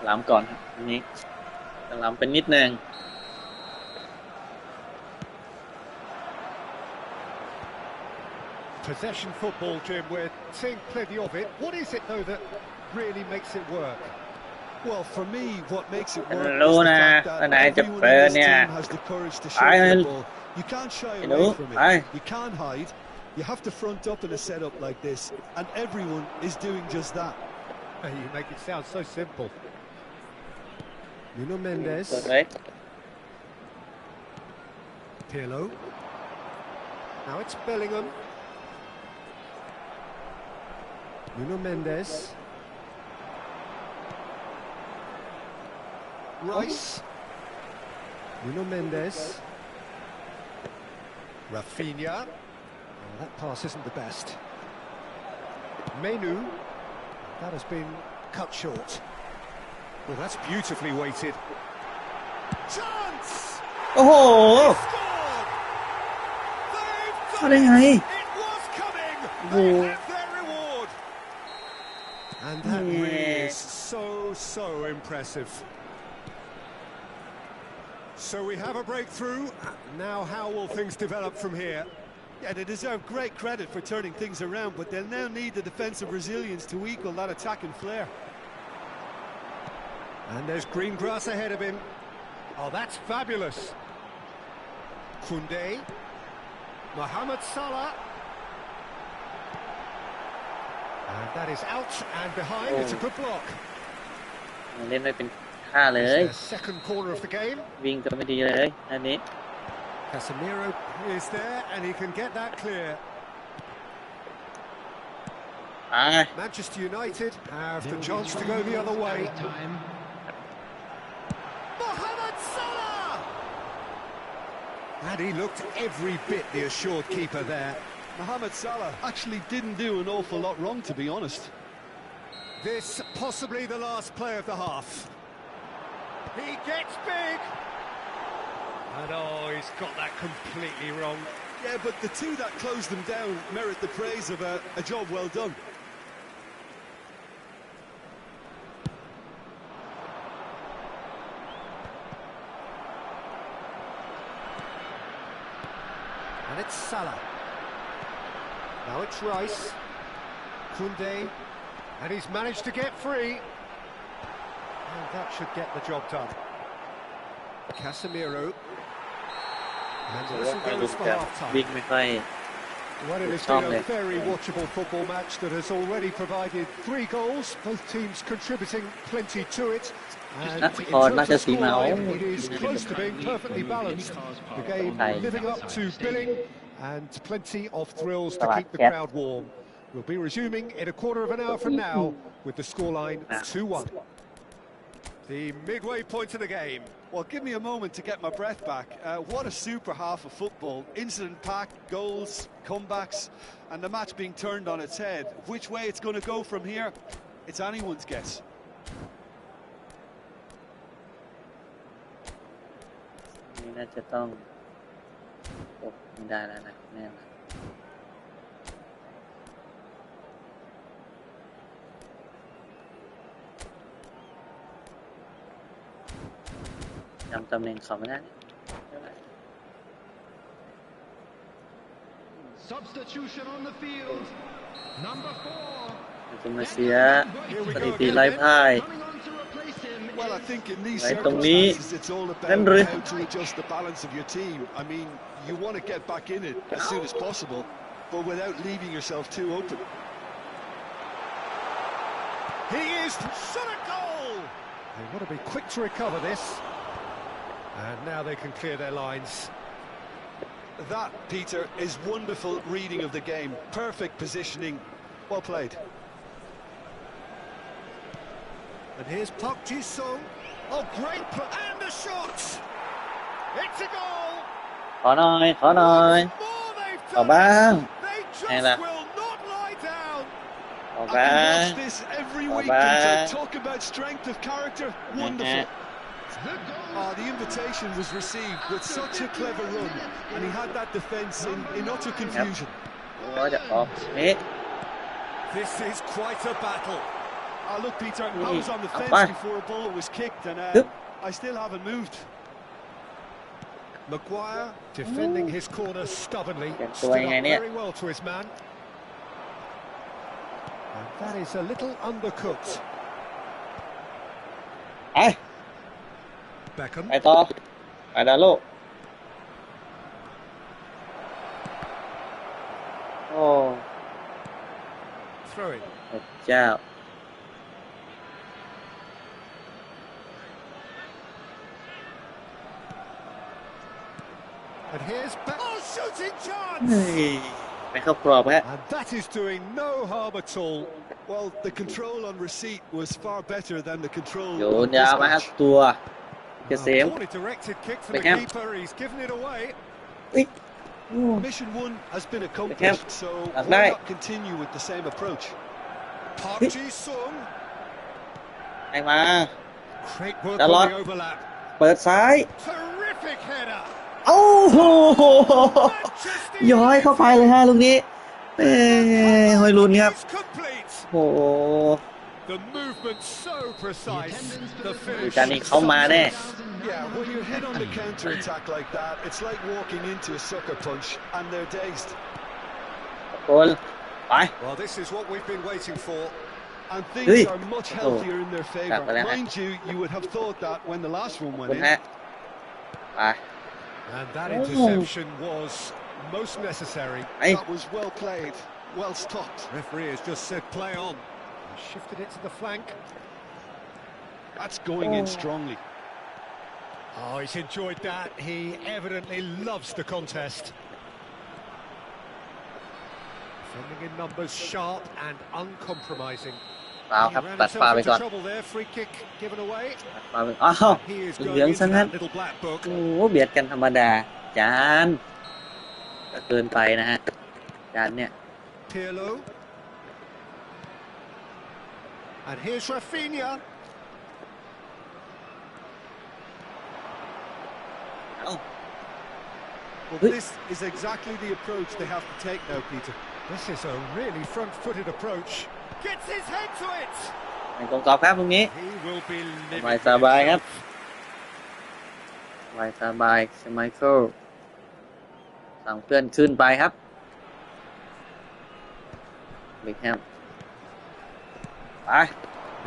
ล้ำก่อนครับอันนี้ล้ำเป็นนิดนึง Pirlo. Possession football, Jim, we're seeing plenty of it. What is it, though, that really makes it work? Well, for me, what makes it work รู้ is the นะ fact ว่า that นายจะ everyone เปิ in ด this เนี่ย team has the courage to ไป show เลย football. You can't shy ไอ้ห away นู from ไป it. You can't hide. You have to front up in a setup like this, and everyone is doing just that. You make it sound so simple. Nuno Mendes. เปิดเลย Pirlo. Now it's Bellingham. Nuno Mendes. Rice. Nuno Mendes. Rafinha. Oh, that pass isn't the best. Menu. That has been cut short. Well, that's beautifully weighted. Chance! โอ้โห Scored! They've เข้า done ได้ it! ไง It was coming! They have their reward! And that really is so impressive. So we have a breakthrough. Now how will things develop from here? Yeah, they deserve great credit for turning things around, but they'll now need the defensive resilience to equal that attacking flair. And there's green grass ahead of him. Oh, that's fabulous. Koundé. Mohamed Salah. And that is out and behind. It's a good block. เล่นไม่เป็นท่าเลย It's the second corner of the game. วิ่งก็ไม่ดีเลยอันนี้ Casemiro is there and he can get that clear. ไป Manchester United have the chance to go the other way. Mohamed Salah! And he looked every bit the assured keeper there. Mohamed Salah actually didn't do an awful lot wrong, to be honest. This possibly the last play of the half. He gets big. And oh, he's got that completely wrong. Yeah, but the two that closed them down merit the praise of a job well done. And it's Salah. Now it's Rice. Koundé. And he's managed to get free. And that should get the job done. Casemiro. And the whistle ไม่ goes รู้ for จะ half-time. วิ่งไม่ค่อย Well, it has been a very watchable football match that has already provided 3 goals, both teams contributing plenty to it. And in terms of scoreline, it is close to being perfectly balanced. The game living up to billing and plenty of thrills to keep the crowd warm. We'll be resuming in a quarter of an hour from now with the scoreline 2-1. The midway point of the game. Well, give me a moment to get my breath back. What a super half of football. Incident-packed, goals, comebacks, and the match being turned on its head. Which way it's going to go from here, it's anyone's guess. นี่น่าจะต้องโอ้ไม่ได้แล้วนะแน่นอนจำตำแหน่งเขาไม่ได้ Substitution on the field. Number 4. จะมาเสียสถิติไร้พ่าย Coming on to replace him. Well, I think in these ไว้ตรงนี้ circumstances, it's all about นั่นหรือ how to adjust the balance of your team. I mean, you want to get back in it as soon as possible, but without leaving yourself too open. He is shot a goal! They want to be quick to recover this. And now they can clear their lines. That, Peter, is wonderful reading of the game. Perfect positioning. Well played. And here's Park Ji-sung. Oh, great play. And a shot! It's a goal! ขอหน่อยขอหน่อย More they've ขอ done บ้าง it. They just ไงล่ะ will not lie down. ขอ I บ้า can ง watch this every week, Bye-bye. Peter. Talk about strength of character. Wonderful. The goal. Oh, the invitation was received with such a clever run, and he had that defence in utter confusion. โอ้จะออกนี่ This is quite a battle. Oh, look, Peter, I was on the Up fence back. before a bullet was kicked, and Yep. I still haven't moved. Maguire defending his corner stubbornly. That's the Stood way up in it. very well to his man. And that is a little undercooked. ไป Beckham. ไปต่อไปดาโลโอ้ Throw in. พระเจ้า And here's oh, shooting เฮ้ chance. ยไม่เข้ากรอบฮะ And that is doing no harm at all. Well, the control on receipt was far better than the control โย on นยาวมาครับ dispatch. ตัวเกษม Poorly directed kick from the Beckham. keeper. He's given it away. อุ๊ยโอ้ Mission 1 has been Beckham. accomplished, so That's why right. not continue with the same approach? Park Ji-sung. ไอ้มา Great work Dalot. on the overlap. เปิดซ้าย Terrific header. โอ้โห Manchester ย้อยเข้าไปเลยฮะลูกนี้เอ้ยหอยลุนครับ is complete. โอ้โห The movement so precise. The ดู finish. จานนี้เขามาแน่ Yeah, when you hit on the counter attack like that, it's like walking into a sucker punch and they're dazed. คน ไป Well, this is what we've been waiting for. And Hey. things are much Oh. healthier in their favour. Well, Mind you, you would have thought that when the last one คุ went ณ in. ฮะไป And that Oh. interception was most necessary. ไป That was well played, well stopped. Referee has just said play on. He shifted it to the flank. That's going in strongly. Oh, he's enjoyed that. He evidently loves the contest. Defending in numbers, sharp and uncompromising. เปล่า He ครับ ran ตัด himself ปลาไป into ก่อน trouble there. Free kick given away. ตัดปลาไปอ้าว He is เหลื going อง into ซะงั้น that little black book. โอ้โหเบียดกันธรรมดา จานก็เกินไปนะฮะ จานเนี่ย Pirlo. And here's Rafinha. เอ้า Well, Hey. this is exactly the approach they have to take now, Peter. This is a really front-footed approach. Gets his head to it. ในตรงกรอบครับตรงนี้ He will be ส living บาย for สบายครับ himself. สบายสบายสมัยเคิลสั่งเพื่อนขึ้นไปครับเบคแฮมไป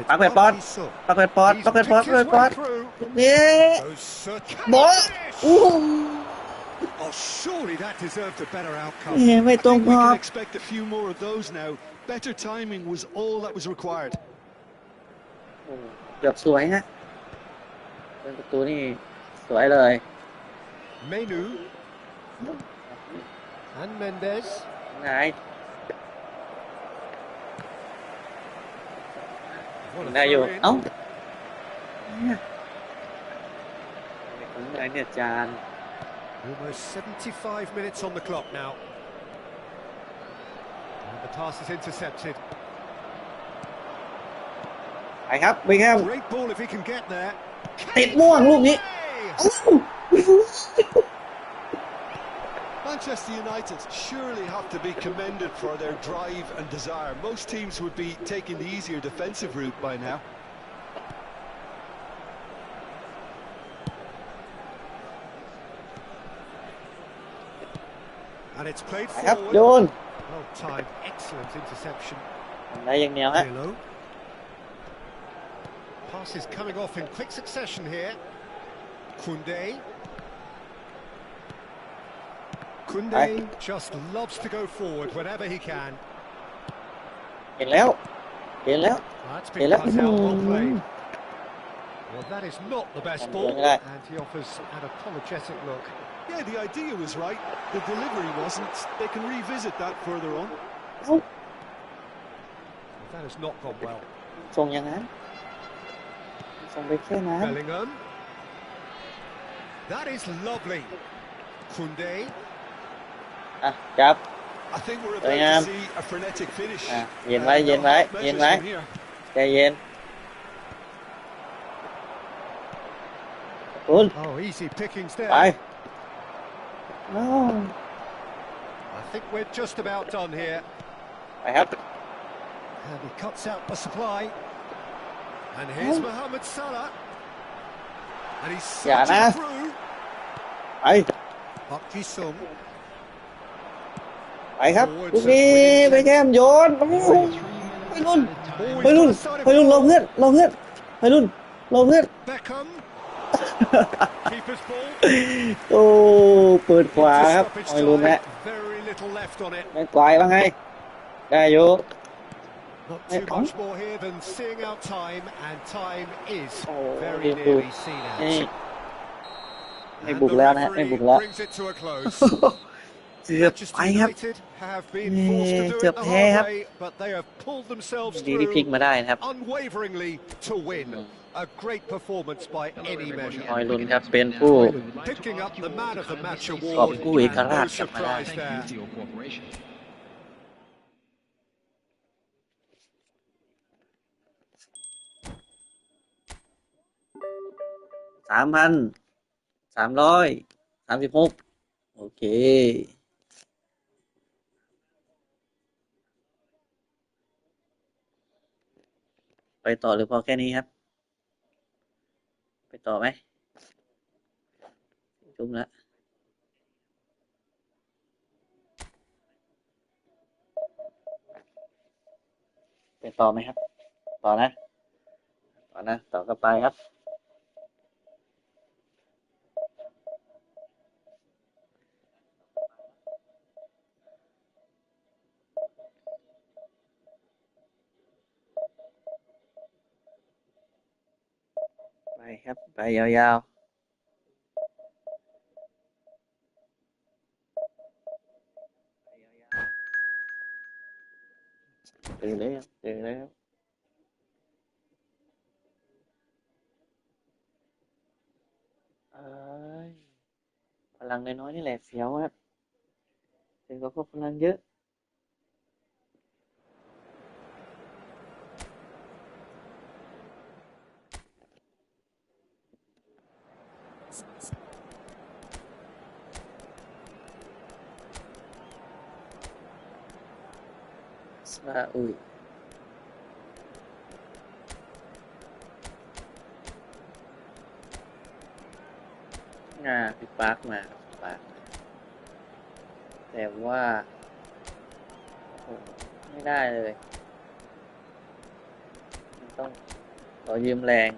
It's Back with ball. Ji-sung. ปักเป็ดปอด He's ปักเป็ดปอด picked ปัก his เป็ดปอ way ด through. ตรงนี้ Goes search. บอล Finish. โอ้โห Oh, surely that deserved a better outcome. ไม่ I ตรง think ก we รอ can บ expect a few more of those now. Better timing was all that was required. โอ้เกือบสวยฮะเป็นประตูนี่สวยเลย Menu. And Mendes. ไง What a ได้อยู่ throw in. เอ้าเนี่ยของไหนเนี่ยจาน Almost 75 minutes on the clock now. And the pass is intercepted. ไปครับเบคแฮม Great ball if he can get there. ติดม่วงลูกนี้ Hey! เอ้า Manchester United surely have to be commended for their drive and desire. Most teams would be taking the easier defensive route by now. And it's played ไปครับ forward. โยน Well timed, excellent interception. ได้อย่างเดียวฮะ Pirlo. Passes coming off in quick succession here. Koundé. Koundé just loves to go forward whenever he can. เห็นแล้วเห็นแล้ว That's Hey, been look. cut out, well played. Well, that is not the best And ball, look at that. and he offers an apologetic look. Yeah, the idea was right. The delivery wasn't. They can revisit that further on. เอ้า That has not gone well. ส่งอย่างนั้นส่งไปแค่นั้น Bellingham. That is lovely. Koundé. อ่ะจับ I think we're Hey, about to see a frenetic finish. Yen vai, yen vai, no yen measures vai. from here. ใจเย็นคุณ Oh, easy pickings ไป there. โอ้ I think we're just about done here. ไปครับ And he cuts out the supply. And here's Oh. Mohamed Salah. And he's Yeah, searching nah. through. ไป Park Ji-sung. ไปครับลูกนี้ไปแก้มโยนโอ้โหไป รุ่นไปรุ่นรอเพื่อนไปรุ่นรอเพื่อนโอ้เปิดขวาครับไปรุ่นนะไม่ไกลว่าไงได้อยู่ Not too much more here than seeing out time, and time is very nearly seen out. ไม่บุกแล้วนะไม่บุกแล้วเกือบไปครับเกือบแพ้ครับดีที่พลิกมาได้นะครับ A great performance by any measure. ฮอยลุนครับเป็นผู้ Picking up the man of the match กอบ award. กู้เอกราช No กลับมาได้ surprise there. 3,336โอเคไปต่อหรือพอแค่นี้ครับไปต่อไหมจุ่มแล้วไปต่อไหมครับต่อนะต่อก็ไปครับไปครับไปยาวๆเจอแล้วพลังน้อยๆนี่แหละเฟี้ยวครับเจอกับพวกพลังเยอะซาอุยพี่ปาร์คมาแต่ว่าไม่ได้เลยต้องขอยืมแรง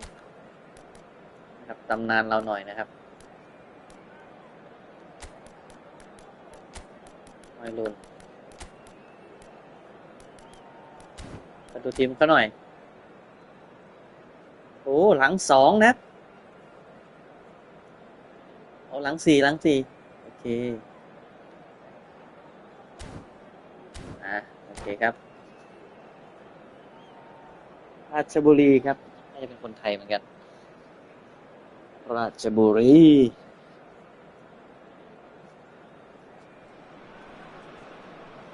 นะครับตำนานเราหน่อยนะครับไม่รุนมาดูทีมเขาหน่อยโอ้หลัง2นะหลัง4โอเคโอเคครับราชบุรีครับน่าจะเป็นคนไทยเหมือนกันราชบุรี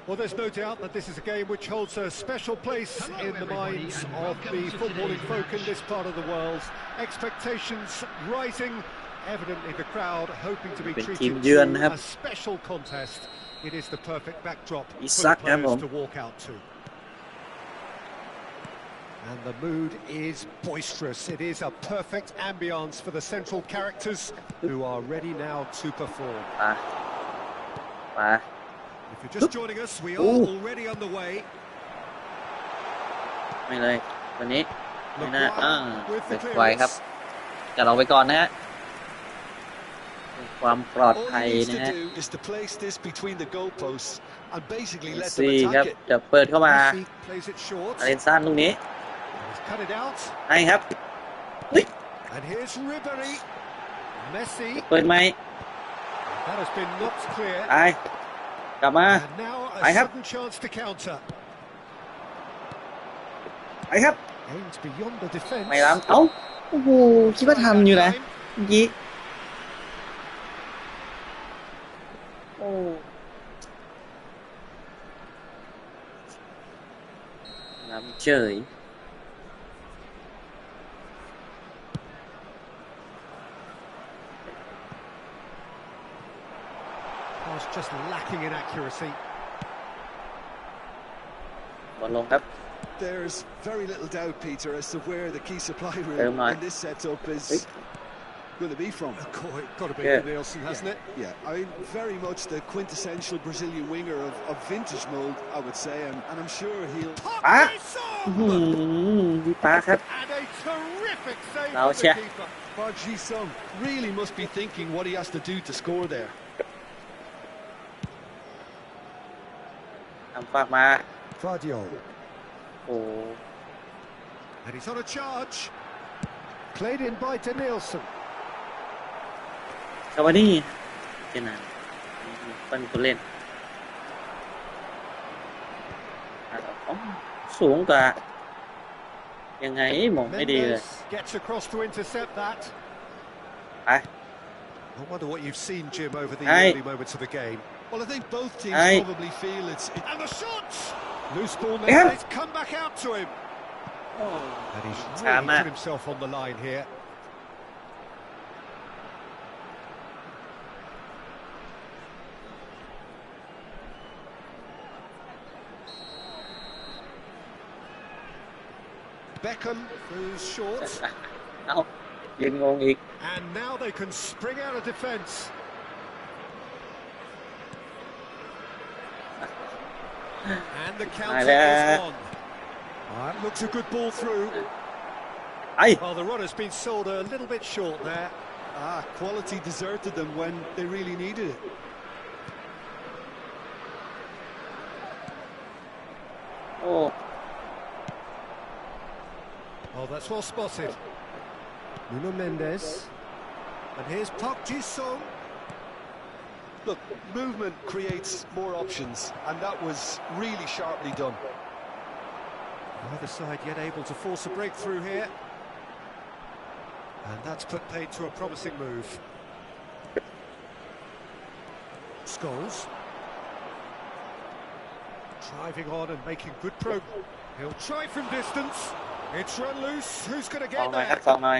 Well, there's no doubt that this is a game which holds a special place in the minds of the footballing folk in this part of the world. Expectations rising, evidently the crowd hoping to be treated to a special contest. It is the perfect backdrop for the players to walk out to. And the mood is boisterous. It is a perfect ambience for the central characters who are ready now to perform. If you're just joining us, we are already underway. ไม่เลยวันนี้ไม่น่าเป็นไวครับจะลองไปก่อนนะฮะความปลอดภัยนะฮะซีครับจะเปิดเข้ามาเลนซ่านลูกนี้ให้ครับเปิดไหมไปกลับมาไปครับไปครับไม่ล้ำเอ้าโอ้โหคิดว่าทันอยู่นะเมื่อกี้โอ้ล้ำเฉยjust lacking in accuracy. บอลลงครับ There's very little doubt, Peter, as to where the key supply room in this setup is. will it be from? Got to be from Nielsen, hasn't it? Yeah, I mean, very much the quintessential Brazilian winger of vintage mould, I would say, and I'm sure he'll... พี่ป้าครับ And a terrific save Nào from the chưa? keeper. Park Ji-sung really must be thinking what he has to do to score there. ทำฝากมา Vardiol. โอ้ And he's on a charge. Played in by Nielsen. คาวานี่เจนันเป็นผู้เล่นสูงกว่ายังไงมองไม่ดีเลย Gets across to intercept that. ไป I wonder what you've seen, Jim, over the early moments of the game. Well, I think both teams probably feel it's... And the shot! Loose ball now, it's come back out to him. And he's really put himself on the line here. Beckham goes short. เอ้ายืนงงอีก And now they can spring out of defence. And the counter is on. Looks a good ball through. Well, the run has been sold a little bit short there. Quality deserted them when they really needed it. Oh, that's well spotted. Nuno Mendes. And here's Park Ji-sung. Look, movement creates more options, and that was really sharply done. Neither side yet able to force a breakthrough here. And that's put paid to a promising move. Scholes. Driving on and making good progress. He'll try from distance. It's run loose. Who's going to get there? สองหน่อย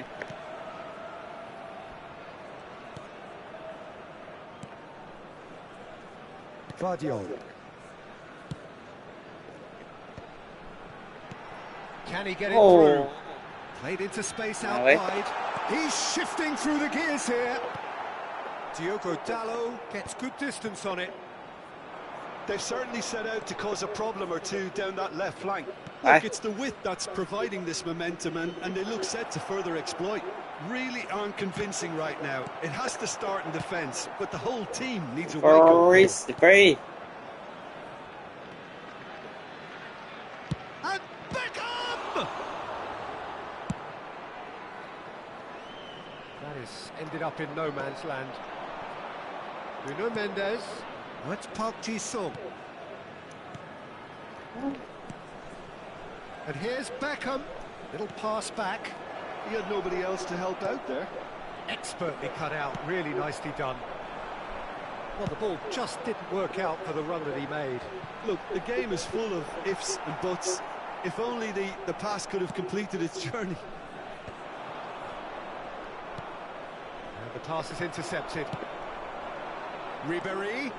Vardiol. Can he get it through? Played into space out wide. He's shifting through the gears here. Diogo Dalot gets good distance on it. They've certainly set out to cause a problem or two down that left flank. Look, it's the width that's providing this momentum, and they look set to further exploit. Really aren't convincing right now. It has to start in defence, but the whole team needs a wake-up call. Free. And Beckham! That has ended up in no man's land. Nuno Mendes. That's Park Ji-sung. And here's Beckham. Little pass back. He had nobody else to help out there. Expertly cut out, really nicely done. Well, the ball just didn't work out for the run that he made. Look, the game is full of ifs and buts. If only the pass could have completed its journey. And the pass is intercepted. Ribéry.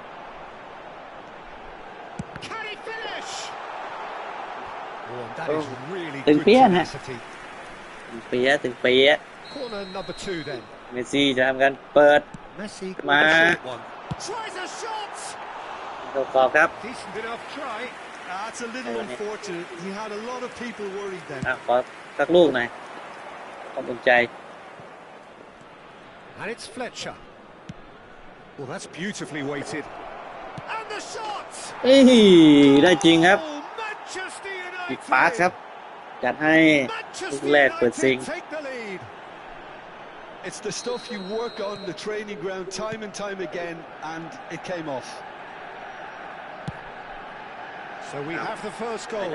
Can he finish? Oh, and that is really good tenacity. ถึงเปียะ Corner number 2 then. เมสซี่จะทำการเปิด Messi มา tries a shot. ตรวจสอบครับ Decent enough try. That's a little unfortunate. He had a lot of people worried then. ขอสักลูกหน่อยความอุ่นใจ And it's Fletcher. Well, that's beautifully weighted. And the shot. ได้จริงครับ Oh, Manchester อีก United. ปาสครับ จัดให้ลูกแรกเปิดซิง Take the lead. It's the stuff you work on the training ground time and time again, and it came off. So we have the first goal.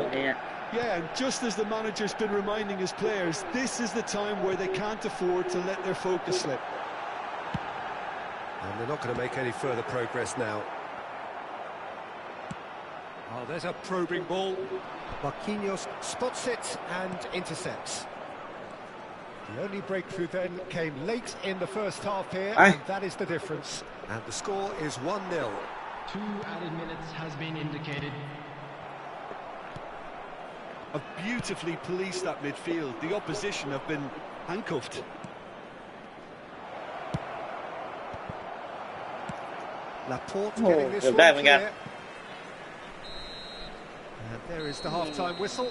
Yeah, and just as the manager's been reminding his players, this is the time where they can't afford to let their focus slip. And they're not going to make any further progress now. Oh, there's a probing ball. Marquinhos spots it and intercepts. The only breakthrough then came late in the first half here, and that is the difference. And the score is 1-0. 2 added minutes has been indicated. Have beautifully policed that midfield. The opposition have been handcuffed. Laporte โอ้ getting เกือ this บได้ one เหมือนกัน clear. And there is the half-time whistle.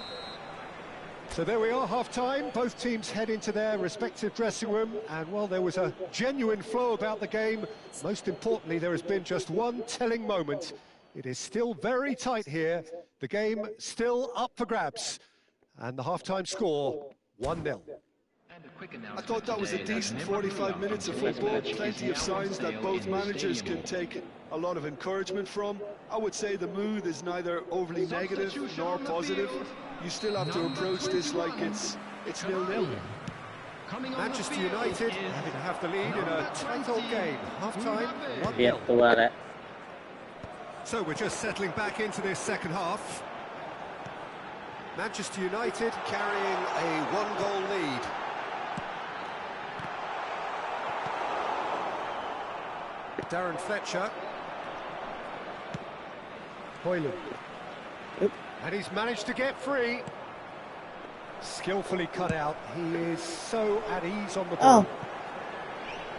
So there we are, half-time. Both teams head into their respective dressing room, and while there was a genuine flow about the game, most importantly, there has been just one telling moment. It is still very tight here. The game still up for grabs, and the half-time score 1-0. I thought that was a decent 45 minutes of football, plenty of signs that both managers can take a lot of encouragement from. I would say the mood is neither overly negative nor positive. You still have to approach this like it's 0-0. Manchester United having to have the lead in a tight old game. Half-time เตรียม 1-0. ตัวแล้ว So we're just settling back into this second half. Manchester United carrying a one-goal lead. Darren Fletcher. Hoyland. And he's managed to get free. Skillfully cut out. He is so at ease on the ball.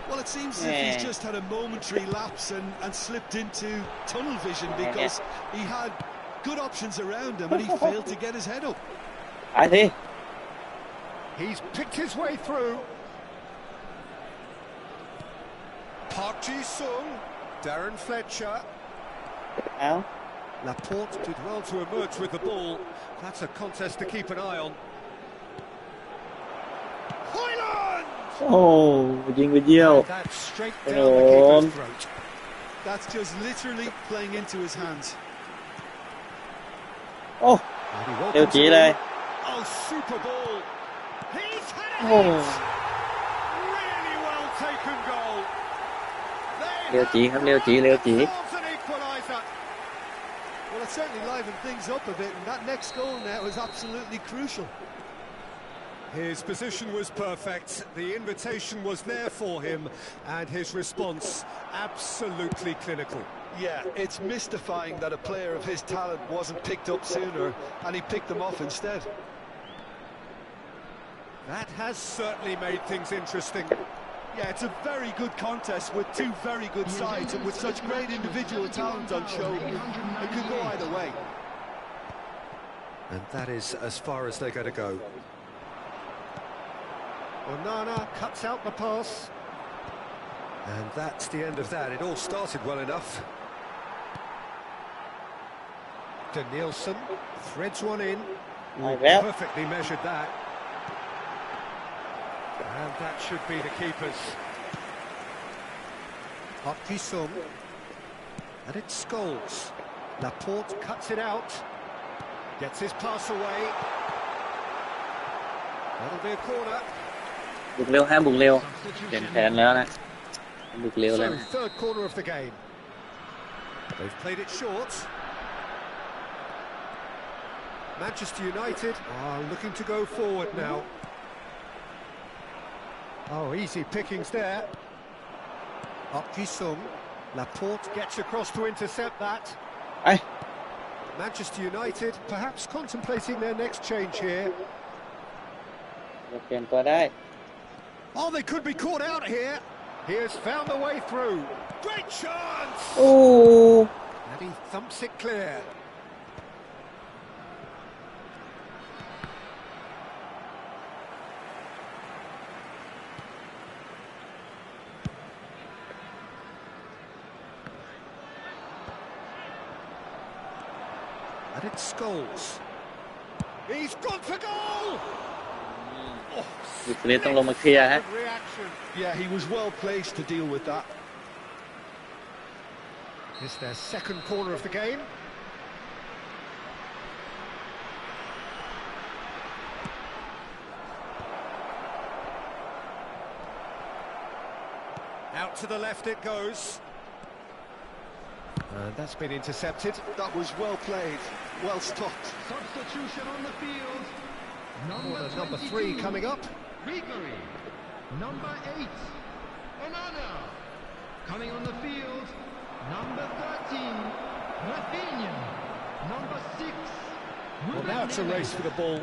Well, it seems as if he's just had a momentary lapse and slipped into tunnel vision because he had good options around him and he failed to get his head up. ไปสิ He's picked his way through. Park Ji-sung, Darren Fletcher. เอา Laporte did well to emerge with the ball. That's a contest to keep an eye on. Hoyland! โอ้ยิงไปเยี่ยว That's straight down the keeper's throat. That's just literally playing into his hands. โอ้ And he เร็ว welcomes จี it เลย in. Oh, super ball. He's had โอ้ it! Really well taken goal. เร็วจีครับเร็วจีเร็วจี Themselves an equaliser. Well, it certainly livened things up a bit, and that next goal now is absolutely crucial. His position was perfect, the invitation was there for him, and his response absolutely clinical. Yeah, it's mystifying that a player of his talent wasn't picked up sooner, and he picked them off instead. That has certainly made things interesting. Yeah, it's a very good contest with two very good sides, and with such great individual talent on show, it could go either way. And that is as far as they're going to go. Onana cuts out the pass. And that's the end of that. It all started well enough. Danielson threads one in. Like that. Perfectly measured that. And that should be the keepers. Park Ji-sung. And it's Scholes. Laporte cuts it out. Gets his pass away. That'll be a corner. บุกเร็วฮะบุกเร็วเปลี่ยนแผนแล้วนะบุกเร็วแล้ว So, third corner of the game. They've played it short. Manchester United are looking to go forward now. Oh, easy pickings there. Park Ji-sung. Laporte gets across to intercept that. ไป Manchester United perhaps contemplating their next change here. เปลี่ยนตัวได้ Oh, they could be caught out here. He has found the way through. Great chance! โอ้ And he thumps it clear. And it's Scholes. He's gone for goal! บุกเร็วต้องลงมาเคลียร์ฮะ Good reaction. Yeah, he was well placed to deal with that. It's their second corner of the game. Out to the left it goes. And that's been intercepted. That was well played, well stopped. Substitution on the field. Number 3 coming up. Rigori. Number 8, Onana. Coming on the field, number 13, Rafinha. Number 6, Well, now it's a race for the ball.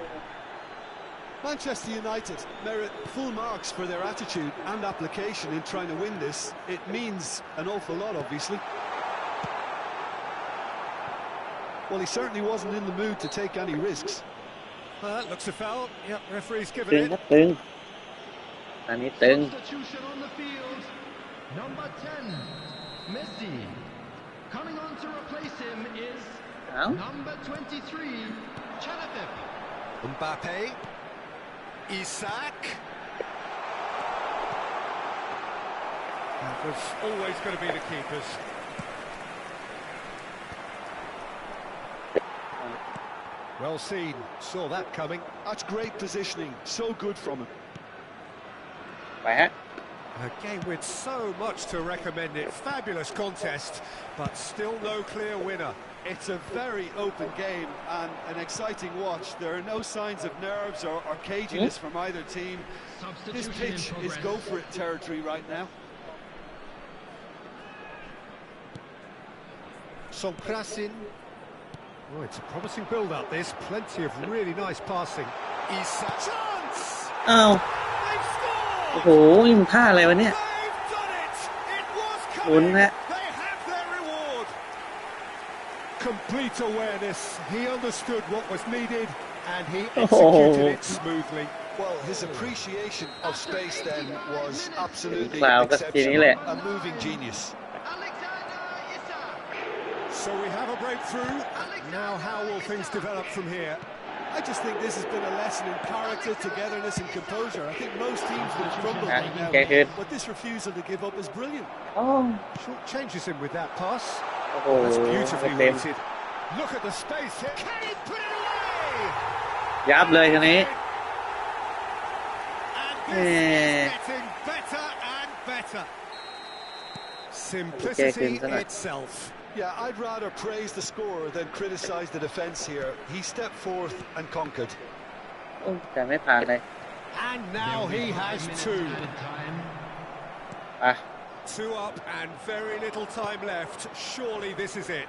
Manchester United merit full marks for their attitude and application in trying to win this. It means an awful lot, obviously. Well, he certainly wasn't in the mood to take any risks. That looks a foul. Yep, referee's ตึ given ง it. ครับตึงอันนี้ตึง Substitution on the field. Number 10, Messi. Coming on to replace him is เอ้า number 23, Chalapep. Mbappe. Isak. That was always going to be the keepers. Well seen. Saw that coming. That's great positioning. So good from him. ไปฮะ A game with so much to recommend it. Fabulous contest, but still no clear winner. It's a very open game and an exciting watch. There are no signs of nerves or caginess from either team. This pitch is go-for-it territory right now. Sonkrasin. Oh, it's a promising build-up, this. Plenty of really nice passing. Isak. Chance! อ้าว They've โอ้ scored! โหยิงพลาดอะไรวะเนี่ย They've done it! It was หมุน coming! ฮะ They have their reward! Complete awareness. He understood what was needed, and he executed it smoothly. Well, his appreciation of space then was absolutely Wow, that's exceptional. genius. A moving genius. So we have a breakthrough. Now how will things develop from here? I just think this has been a lesson in character, togetherness and composure. I think most teams would have crumbled by now, Okay, good. but this refusal to give up is brilliant. โอ้ Short changes him with that pass. โอ้โห That's beautifully เต็ม weighted. Look at the space here. Can he put it away? ยับเลยทีนี้ And this Eh. is getting better and better. Simplicity isn't it? itself. Yeah, I'd rather praise the scorer than criticise the defence here. He stepped forth and conquered. โอ้แต่ไม่ผ่านเลย And now he has two. อ่ะ Two up and very little time left. Surely this is it.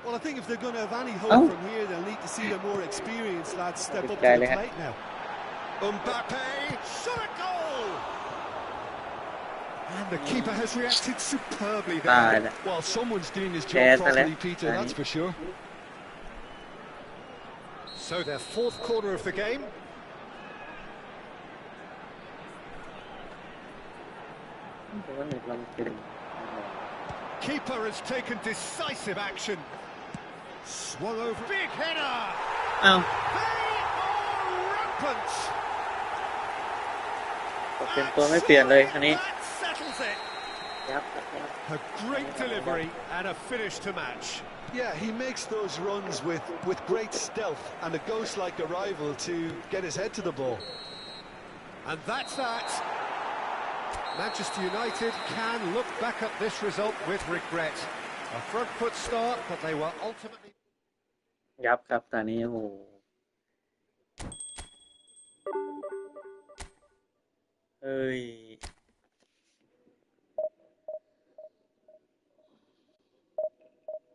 Well, I think if they're going to have any hope Oh. from here, they'll need to see the more experienced lads step up to Good the guy, plate now. Mbappe, shot a goal! And the keeper has reacted superbly ตาย there. แล้ว Well, someone's doing his Yeah, job properly, Salah. Peter, that's for sure. So their fourth quarter of the game. Keeper has taken decisive action. Swung over. Big header! เอ้า They are rampant! เปลี่ยนตัวไม่เปลี่ยนเลยอันนี้ That settles it. ยับ A great delivery and a finish to match. Yeah, he makes those runs with great stealth and a ghost-like arrival to get his head to the ball. And that's that. Manchester United can look back at this result with regret. A front foot start, but they were ultimately... ยับครับตอนนี้โอ้โหเอ้ย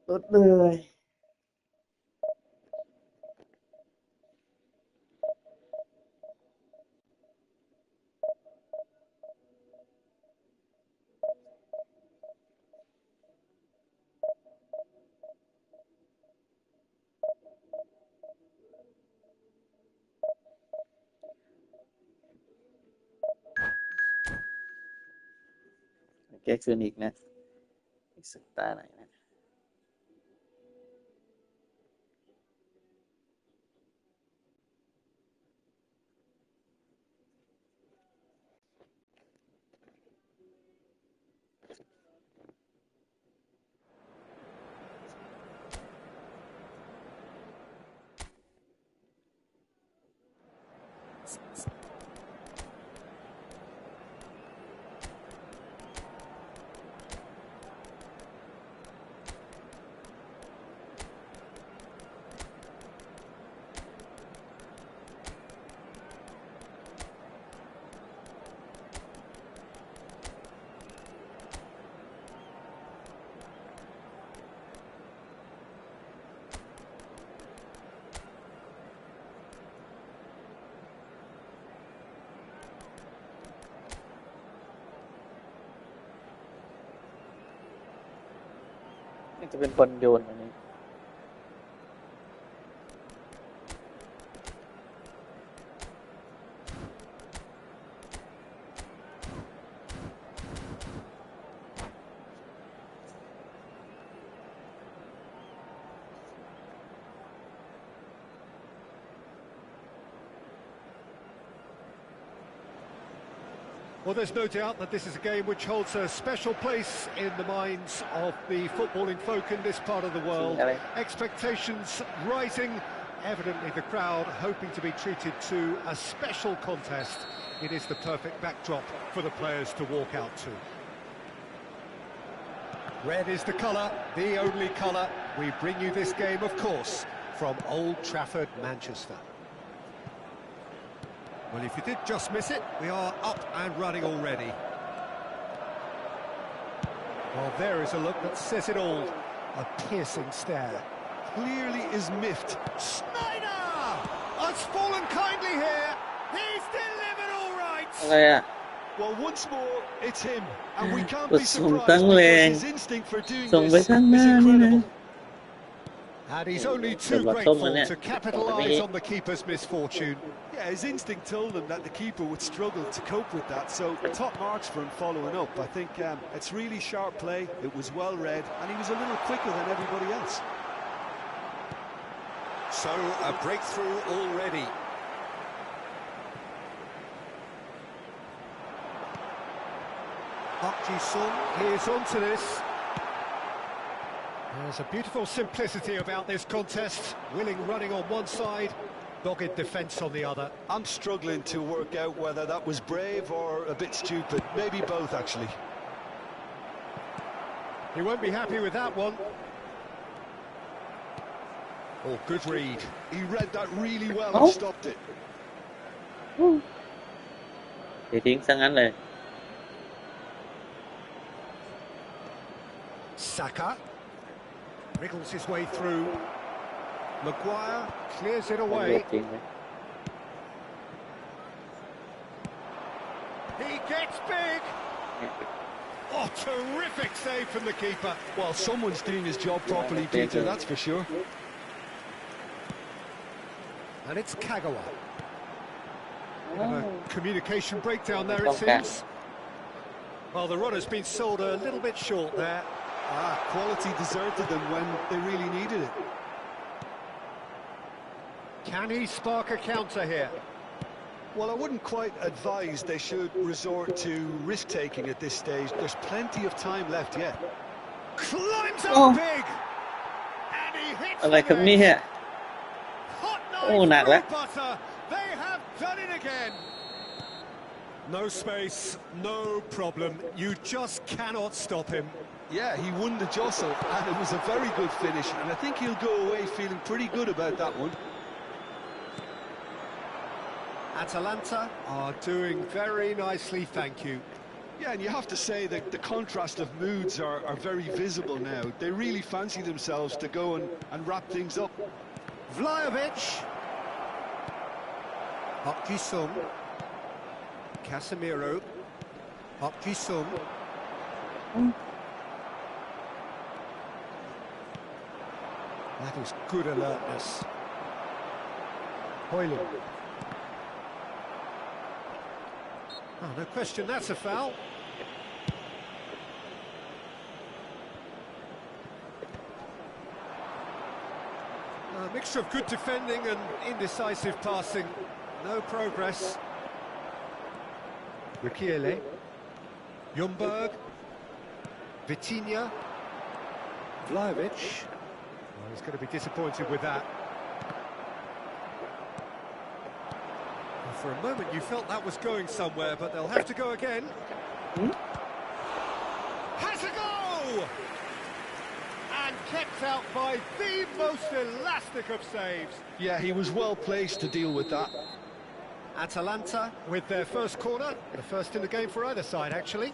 ลดเลยแก้คืนอีกนะอีกสักตาไหนนะ จะเป็นคนโยนอันนี้ Well, there's no doubt that this is a game which holds a special place in the minds of the footballing folk in this part of the world. Expectations rising, evidently the crowd hoping to be treated to a special contest. It is the perfect backdrop for the players to walk out to. Red is the colour, the only colour. We bring you this game, of course, from Old Trafford, Manchester. Well, if you did just miss it, we are up and running already. Well, there is a look that says it all. A piercing stare. Clearly is miffed. Snyder has fallen kindly here. He's delivered all right. อะไรอะ Well, once more, it's him. And we can't กด be ส่ง surprised ตั้งแรง because his instinct for doing ส่งไป this ข้างห is น้านี่นะ incredible. And he's only Good too luck, grateful Tom, to capitalise on the keeper's misfortune. Yeah, his instinct told him that the keeper would struggle to cope with that, so top marks for him following up. I think it's really sharp play, it was well read, and he was a little quicker than everybody else. So, a breakthrough already. Park Ji-sung is onto this. There's a beautiful simplicity about this contest. Willing running on one side, dogged defence on the other. I'm struggling to work out whether that was brave or a bit stupid. Maybe both, actually. He won't be happy with that one. Oh, good read. He read that really well Oh. and stopped it. เดี๋ยวทิ้งซะงั้นเลย Saka wriggles his way through. Maguire clears it มัน away. เลือกจริงไหม He gets big. Oh, terrific save from the keeper. Well, someone's doing his job properly, Peter, that's for sure. And it's Kagawa. Bit of a communication breakdown there, it Okay. seems. Well, the runner's been sold a little bit short there. Quality deserted them when they really needed it. Can he spark a counter here? Well, I wouldn't quite advise they should resort to risk-taking at this stage. There's plenty of time left yet. Climbs up Oh. big. And he hits อะไร the ครับเนี่ย net. Hot โอ้หนัก knife แล้ว through butter. They have done it again. No space, no problem. You just cannot stop him. Yeah, he won the jostle, and it was a very good finish, and I think he'll go away feeling pretty good about that one. Atalanta are doing very nicely, thank you. Yeah, and you have to say that the contrast of moods are very visible now. They really fancy themselves to go and wrap things up. Vlahovic. Park Ji-sung. Casemiro. Park Ji-sung. That is good alertness. Hoyland. Oh, no question, that's a foul. A mixture of good defending and indecisive passing. No progress. Rikiele. Ljungberg. Vitinha. Vlahovic. Well, he's going to be disappointed with that. Well, for a moment you felt that was going somewhere, but they'll have to go again. Has a go! And kept out by the most elastic of saves. Yeah, he was well placed to deal with that. Atalanta with their first corner, the first in the game for either side, actually.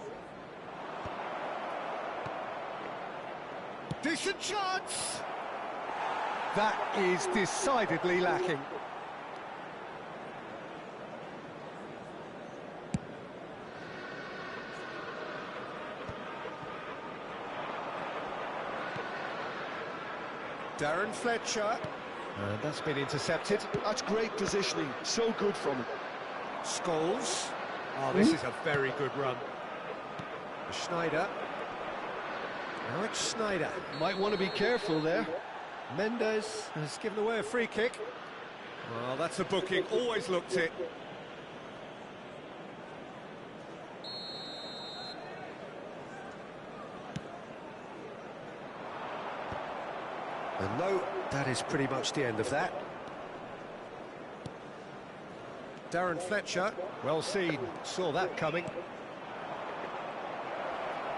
Decent chance! That is decidedly lacking. Darren Fletcher. And that's been intercepted. That's great positioning, so good from him. Scholes. Oh, this is a very good run. Schneider. Alex Schneider. Might want to be careful there. Mendes has given away a free kick. Well, that's a booking, always looked it. And no, that is pretty much the end of that. Darren Fletcher, well seen, saw that coming.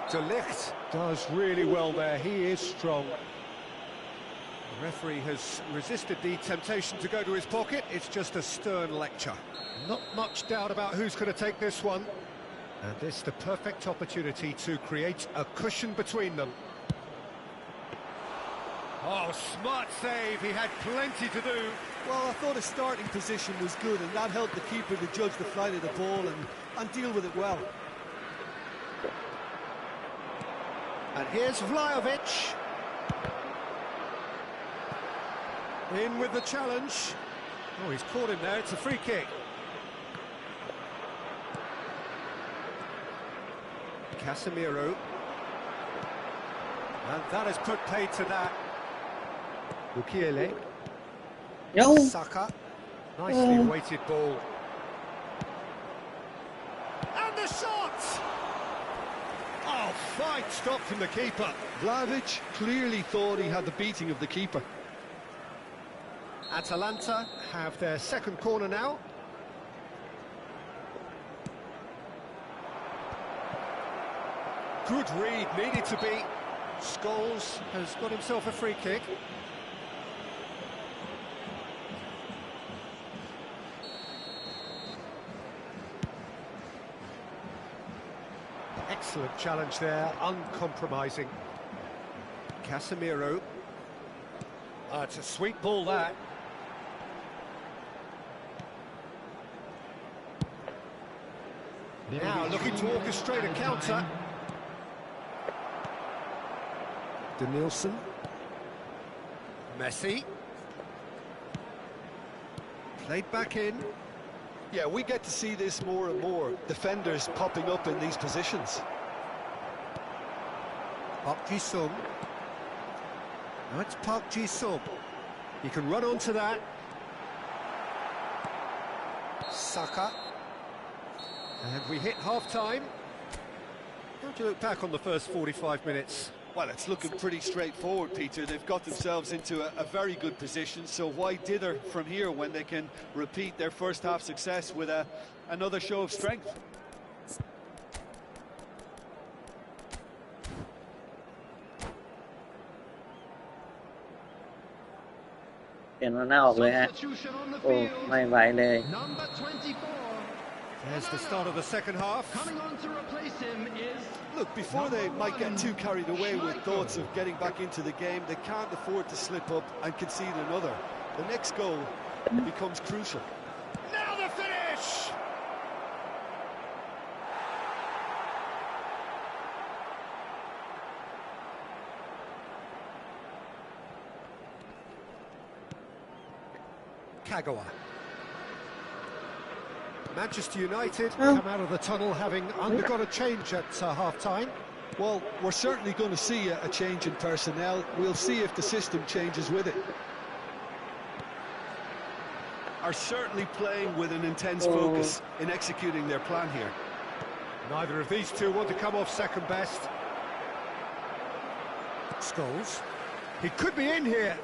De Ligt does really well there, he is strong. The referee has resisted the temptation to go to his pocket, it's just a stern lecture. Not much doubt about who's going to take this one. And this is the perfect opportunity to create a cushion between them. Oh, smart save, he had plenty to do. Well, I thought his starting position was good, and that helped the keeper to judge the flight of the ball and deal with it well. And here's Vlahovic. In with the challenge. Oh, he's caught him there, it's a free kick. Casemiro. And that has put paid to that. Mukiele. No. Saka. Nicely weighted ball. And the shot! Oh, fine stop from the keeper. Vlahovic clearly thought he had the beating of the keeper. Atalanta have their second corner now. Good read, needed to be. Scholes has got himself a free kick. Excellent challenge there, uncompromising. Casemiro. It's a sweet ball, that. Now looking to orchestrate a counter. Denilson. Messi. Played back in. Yeah, we get to see this more and more. Defenders popping up in these positions. Park Ji-sung. Now it's Park Ji-sung. He can run onto that. Saka. And we hit half-time. How do you look back on the first 45 minutes? Well, it's looking pretty straightforward, Peter. They've got themselves into a very good position, so why dither from here when they can repeat their first half success with another show of strength? Tiền nó nào rồi ha. Ồ, may vậy này. Number 24. There's the start of the second half. Coming on to replace him is... Look, before they might get too carried away with thoughts of getting back into the game, they can't afford to slip up and concede another. The next goal becomes crucial. Now the finish! Kagawa. Manchester United come out of the tunnel having undergone a change at half-time. Well, we're certainly going to see a change in personnel. We'll see if the system changes with it. Are certainly playing with an intense focus in executing their plan here. Neither of these two want to come off second best. Scholes. He could be in here.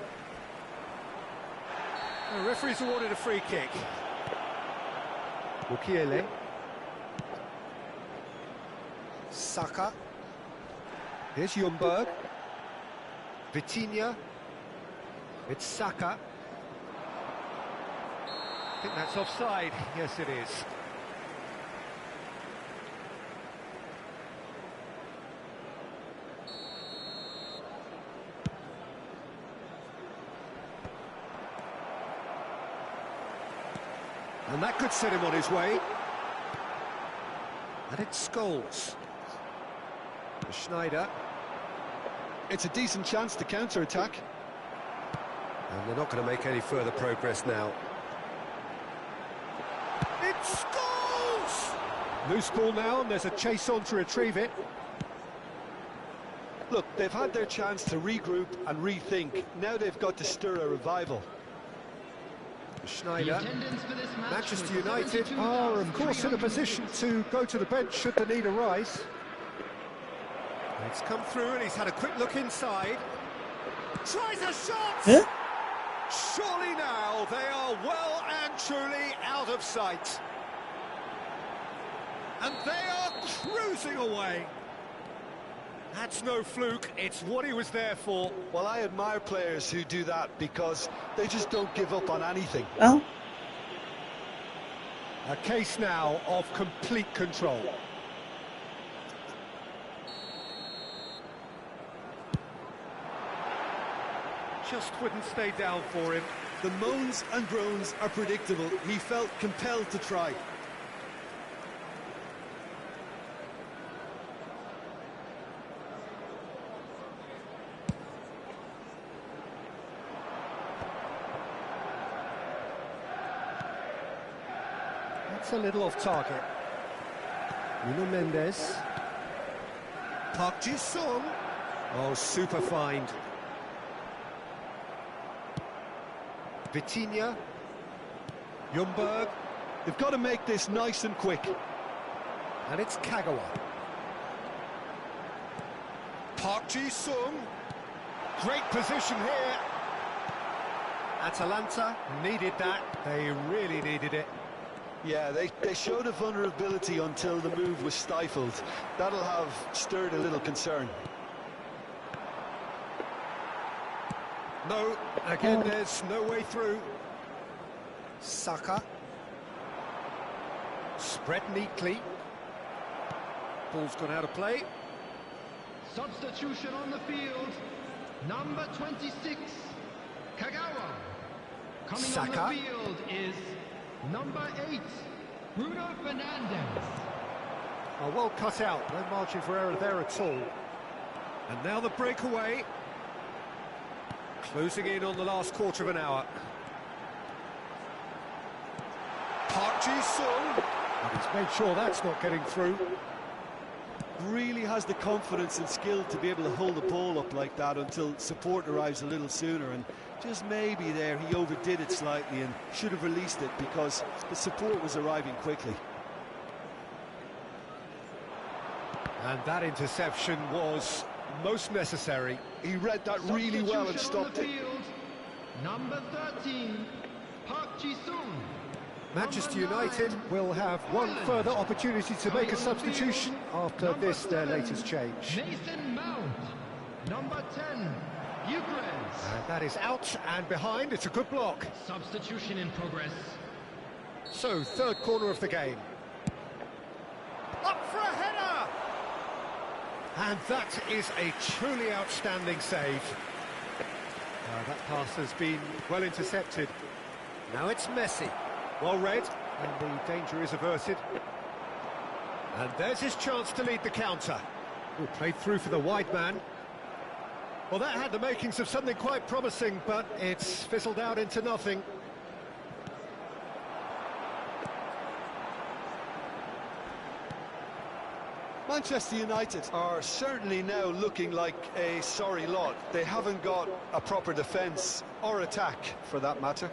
The referee's awarded a free kick. Mukiele. Saka. Here's Ljungberg. Vitinha. It's Saka. I think that's offside. Yes, it is. And that could set him on his way. And it's Scholes. Schneider. It's a decent chance to counter-attack. And they're not going to make any further progress now. It's Scholes! Loose ball now, and there's a chase on to retrieve it. Look, they've had their chance to regroup and rethink. Now they've got to stir a revival. Schneider. Manchester United are, of course, in a position to go to the bench should the need arise. It's come through, and he's had a quick look inside. Tries a shot! Huh? Surely now they are well and truly out of sight. And they are cruising away. That's no fluke, it's what he was there for. Well, I admire players who do that because they just don't give up on anything. Oh. A case now of complete control. Just wouldn't stay down for him. The moans and groans are predictable. He felt compelled to try. That's a little off target. Nuno Mendes. Park Ji-sung. Oh, super find. Vitinha. Ljungberg. They've got to make this nice and quick. And it's Kagawa. Park Ji-sung. Great position here. Atalanta needed that. They really needed it. Yeah, they showed a vulnerability until the move was stifled. That'll have stirred a little concern. No, again, there's no way through. Saka. Spread neatly. Ball's gone out of play. Substitution on the field. Number 26, Kagawa. Coming Saka. on the field is number 8, Bruno Fernandes. Oh, well cut out. No margin for error there at all. And now the breakaway. Closing in on the last quarter of an hour. Park Ji-sung. And he's made sure that's not getting through. Really has the confidence and skill to be able to hold the ball up like that until support arrives a little sooner, and just maybe there he overdid it slightly and should have released it because the support was arriving quickly. And that interception was most necessary. He read that really well and stopped it. Number 13, Park Ji-sung. Manchester United will have one further opportunity to make a substitution after this, their latest change. Mason Mount, number 10, Eucharist. And that is out and behind. It's a good block. Substitution in progress. So, third corner of the game. Up for a header! And that is a truly outstanding save. That pass has been well intercepted. Now it's Messi. Well read, and the danger is averted. And there's his chance to lead the counter. Ooh, played through for the wide man. Well, that had the makings of something quite promising, but it's fizzled out into nothing. Manchester United are certainly now looking like a sorry lot. They haven't got a proper defence or attack, for that matter.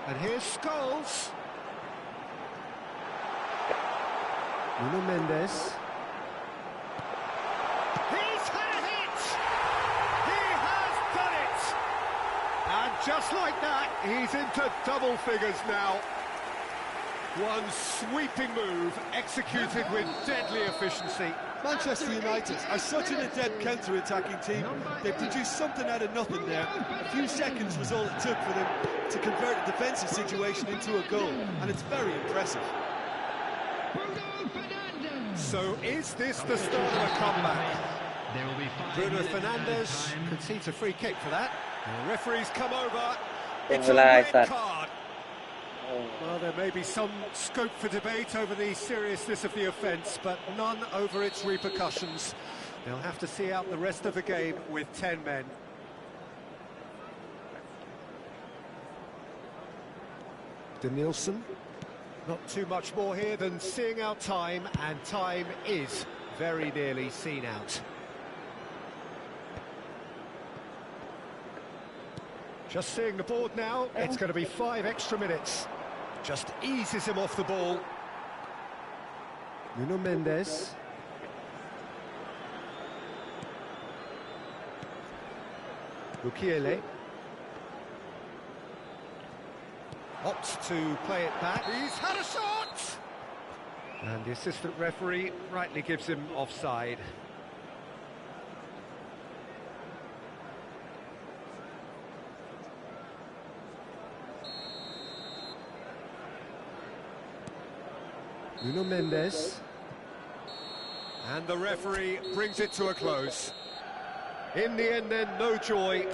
And here's Scholes. Nuno Mendes. He's had a hit! He has done it! And just like that, he's into double figures now. One sweeping move, executed with deadly efficiency. Manchester United are such an adept counter-attacking team. They produced something out of nothing there. A few seconds was all it took for them to convert a defensive situation into a goal, and it's very impressive. So is this the start of a comeback? Bruno Fernandes concedes a free kick for that. And the referee's come over. It's a red card. Well, there may be some scope for debate over the seriousness of the offence, but none over its repercussions. They'll have to see out the rest of the game with 10 men. Denilson. Not too much more here than seeing out time, and time is very nearly seen out. Just seeing the board now, it's going to be 5 extra minutes. Just eases him off the ball. Nuno Mendes. Mukiele. Opts to play it back. He's had a shot! And the assistant referee rightly gives him offside. Nuno Mendes. And the referee brings it to a close. In the end then, no joy.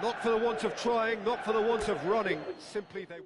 Not for the want of trying, not for the want of running. Simply they...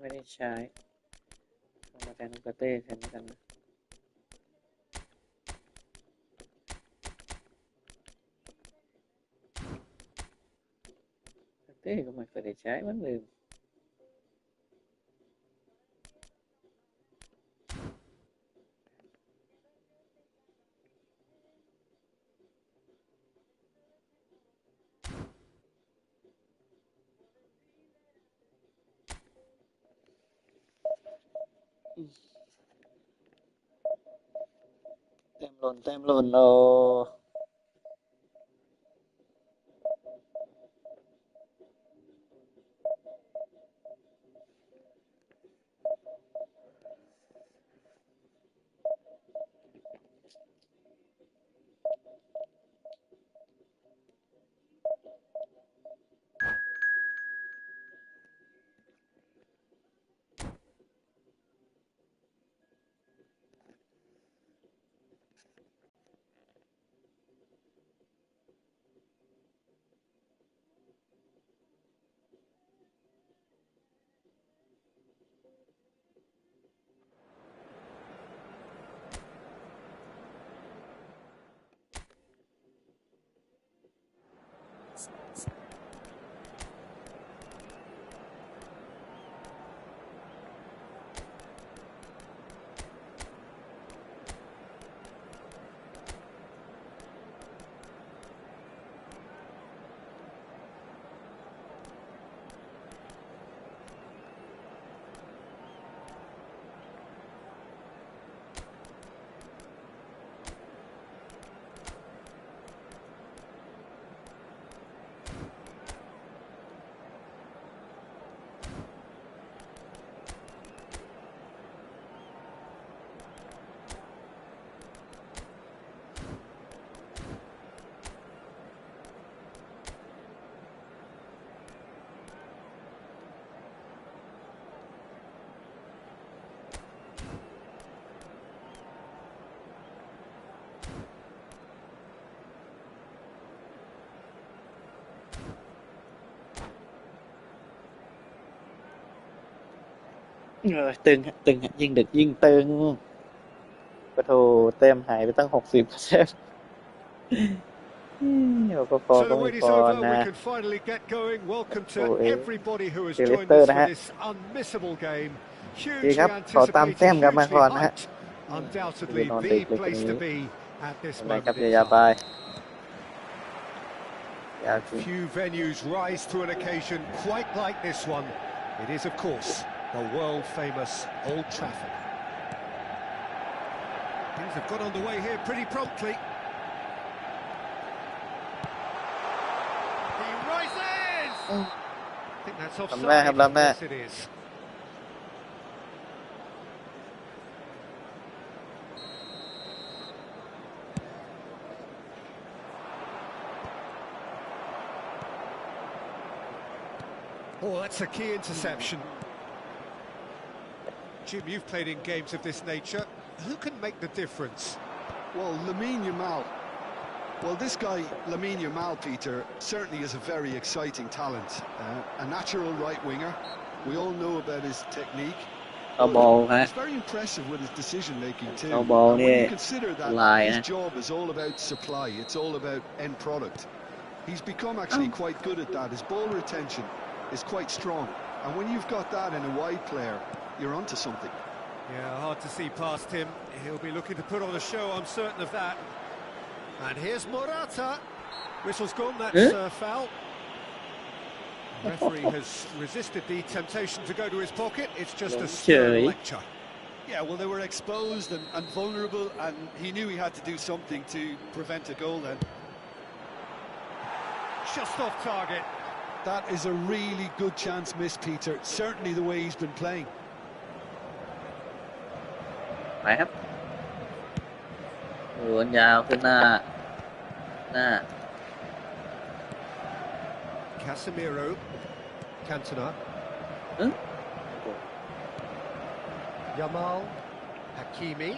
ไม่ได้ใช้มาแทนลูกเต้แทนกันนะเต้ก็ไม่เคยได้ใช้มันลืมเต็มหล่นโอ ตึงตึงยิงดึกยิงตึงปะโถเต็มหายไปตั้ง60%ก็พอ So ก็ the ไม่ wait พ is อ over. นะ We can finally get going. Welcome to everybody who has เดลิส joined เตอร์ us นะ for ฮะ this unmissable game. ดี Hugely ครับขอตามแต้ม anticipated, กลับมาก่ hugely อนนะฮะ hyped. Undoubtedly นอนดึก the เลยตรง place นี้ to be at this อะไรครับ moment in อย่าไป time. อยากกิน Few venues rise to an occasion quite like this one. It is, of course, the world-famous Old Trafford. Things have got underway here pretty promptly. He rises! I think that's offside. Yes, it is. Oh, that's a key interception. Jim, you've played in games of this nature. Who can make the difference? Well, Lamine Yamal. Well, this guy, Lamine Yamal, Peter, certainly is a very exciting talent. A natural right winger. We all know about his technique. He's very impressive with his decision-making too. And when you consider that his job is all about supply, it's all about end product. He's become actually quite good at that. His ball retention is quite strong. And when you've got that in a wide player, you're onto something. Yeah, hard to see past him. He'll be looking to put on a show, I'm certain of that. And here's Morata. Whistle's gone, that's foul. The referee has resisted the temptation to go to his pocket. It's just a stern lecture. Yeah, well, they were exposed and vulnerable, and he knew he had to do something to prevent a goal then. Just off target. That is a really good chance missed, Peter. Certainly the way he's been playing. ไปครับโหนยาวขึ้นหน้า Casemiro. Cantona. Yamal. Hakimi.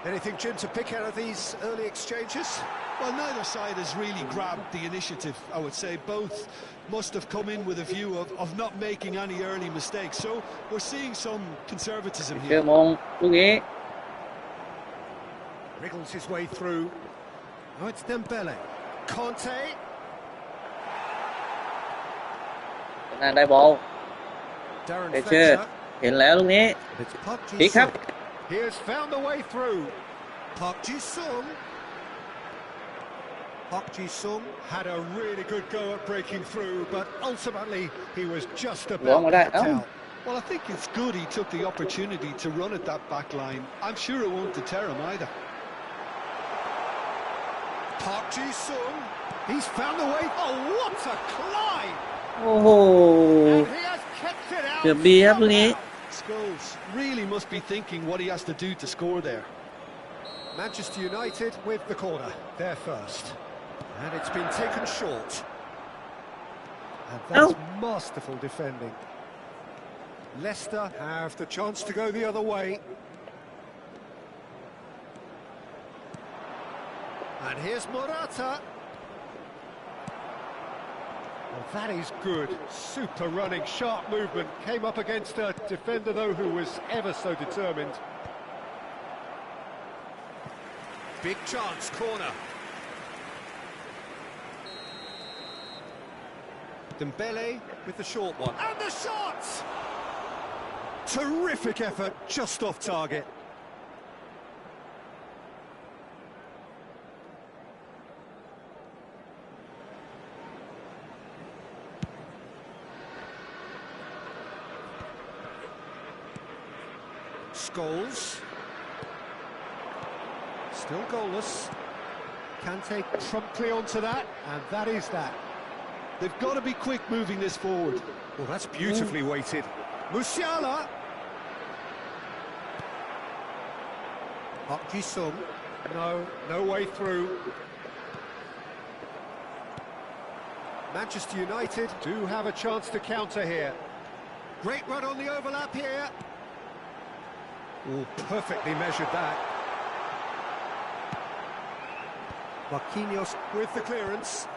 Anything, Jim, to pick out of these early exchanges? Well, neither side has really grabbed the initiative, I would say. Both must have come in with a view of not making any early mistakes. So we're seeing some conservatism here. Wriggles his way through. Oh, it's Dembele. Conte. น่าได้บอล Darren เชื่อ Fletcher. เห็นแล้วลูกนี้ It's Park พลิกครับ Ji-sung. He has found a way through. Park Ji-sung. Park Ji-sung had a really good go at breaking through, but ultimately he was just about kept out. Well, I think it's good he took the opportunity to run at that back line. I'm sure it won't deter him either. Park Ji-sung. He's found a way. Oh, what a climb! โอ้โห And he has kept it out. เกือบดีครับลูกนี้ Scholes really must be thinking what he has to do to score there. Manchester United with the corner, their first. And it's been taken short. And that's masterful defending. Leicester have the chance to go the other way. And here's Morata. Well, that is good. Super running, sharp movement. Came up against a defender, though, who was ever so determined. Big chance, corner. Dembele with the short one. And the shot! Terrific effort, just off target. Scholes. Still goalless. Kante promptly onto that, and that is that. They've got to be quick moving this forward. Well, that's beautifully weighted. Musiala. Park Ji-sung. No way through. Manchester United do have a chance to counter here. Great run on the overlap here. Oh, perfectly measured that. Marquinhos with the clearance.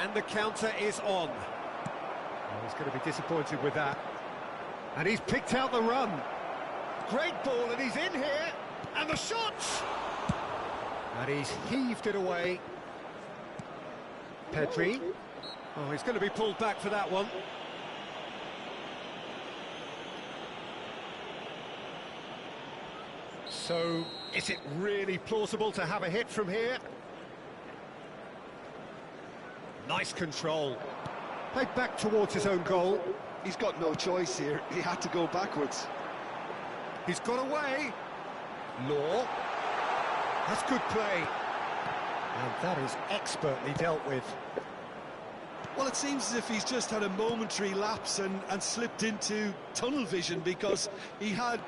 And the counter is on. He's going to be disappointed with that. And he's picked out the run. Great ball, and he's in here. And the shots! And he's heaved it away. Pedri. Oh, he's going to be pulled back for that one. So, is it really plausible to have a hit from here? Nice control. Played back towards his own goal. He's got no choice here. He had to go backwards. He's got away. Law. That's good play. And that is expertly dealt with. Well, it seems as if he's just had a momentary lapse and slipped into tunnel vision, because he had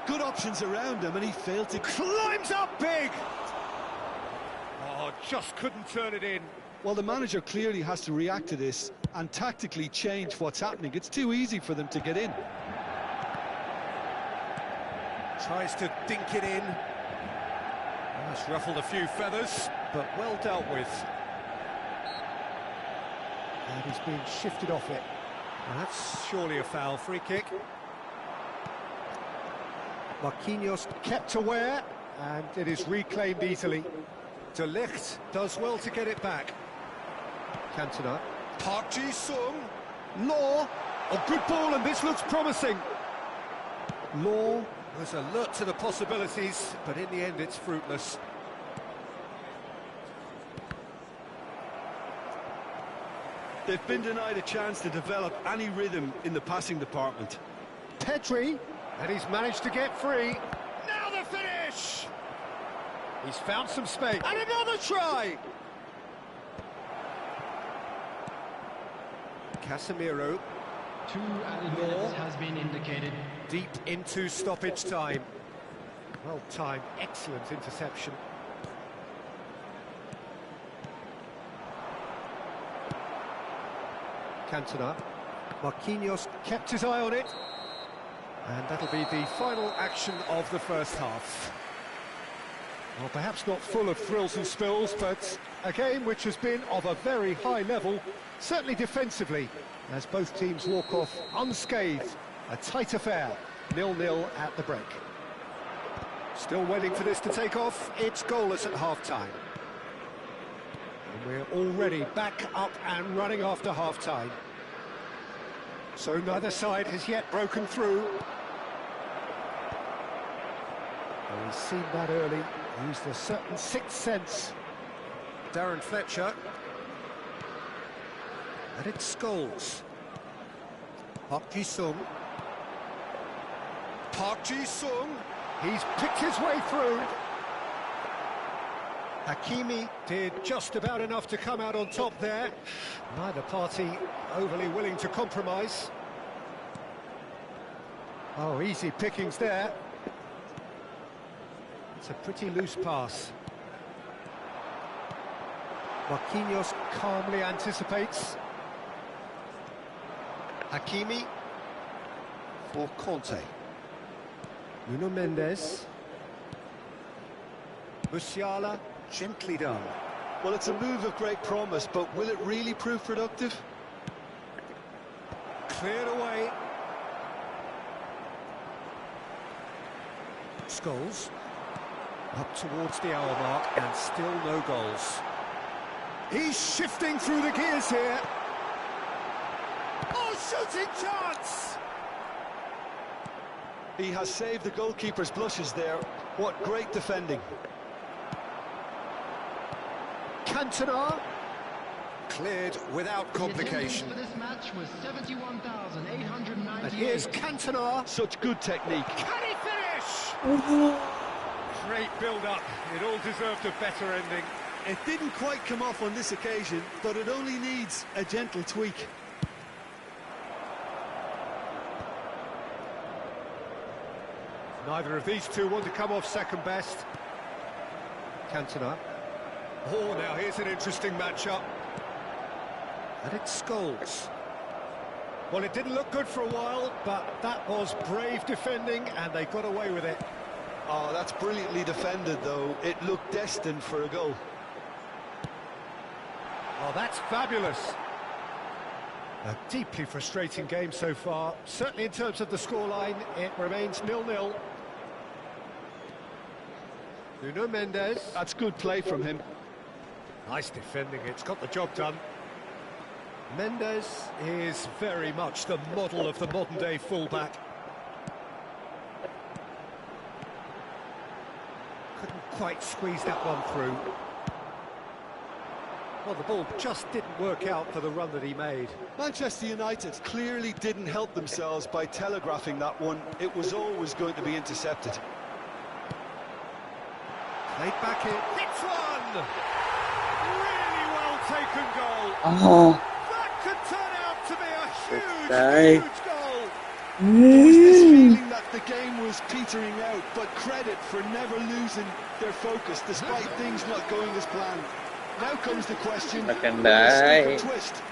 good options around him and he failed to... Climbs up big! Oh, just couldn't turn it in. Well, the manager clearly has to react to this and tactically change what's happening. It's too easy for them to get in. Tries to dink it in. That's ruffled a few feathers, but well dealt with. And he's been shifted off it. And that's surely a foul. Free kick. Marquinhos kept aware, and it is reclaimed easily. De Ligt does well to get it back. Cantona. Park Ji-sung. Law. Oh, good ball, and this looks promising. Law was alert to the possibilities, but in the end it's fruitless. They've been denied a chance to develop any rhythm in the passing department. Pedri, and he's managed to get free. Now the finish! He's found some space. And another try! Casemiro. 2 added minutes has been indicated. Deep into stoppage time. Well timed, excellent interception. Cantona. Marquinhos kept his eye on it. And that'll be the final action of the first half. Well, perhaps not full of thrills and spills, but a game which has been of a very high level, certainly defensively, as both teams walk off unscathed. A tight affair, 0-0 at the break. Still waiting for this to take off. It's goalless at half-time. And we're already back up and running after half-time. So neither side has yet broken through. Well, he's seen that early, used a certain sixth sense. Darren Fletcher. And it's Scholes. Park Ji-sung. Park Ji-sung. He's picked his way through. Hakimi did just about enough to come out on top there. Neither party overly willing to compromise. Oh, easy pickings there. It's a pretty loose pass. Marquinhos calmly anticipates. Hakimi for Conte. Nuno Mendes. Musiala, gently done. Well, it's a move of great promise, but will it really prove productive? Cleared away. Scholes. Up towards the hour mark, and still no goals. He's shifting through the gears here. Oh, shooting chance! He has saved the goalkeeper's blushes there. What great defending. Cantona. Cleared without complication. The attendance for this match was 71,898. And here's Cantona. Such good technique. Can he finish? Great build-up. It all deserved a better ending. It didn't quite come off on this occasion, but it only needs a gentle tweak. Neither of these two want to come off second best. Cantona. Oh, now here's an interesting matchup. And it's Scholes. Well, it didn't look good for a while, but that was brave defending, and they got away with it. Oh, that's brilliantly defended, though. It looked destined for a goal. Oh, that's fabulous. A deeply frustrating game so far. Certainly in terms of the scoreline, it remains 0-0. Nuno Mendes. That's good play from him. Nice defending, it's got the job done. Mendes is very much the model of the modern-day fullback. Couldn't quite squeeze that one through. Well, the ball just didn't work out for the run that he made. Manchester United clearly didn't help themselves by telegraphing that one. It was always going to be intercepted. Played back in. It's one! Really well taken goal. Oh, That could turn out to be a huge, okay. huge goal. There was this feeling that the game was petering out, but credit for never losing their focus despite things not going as planned. Now comes the question, will a skipper twist?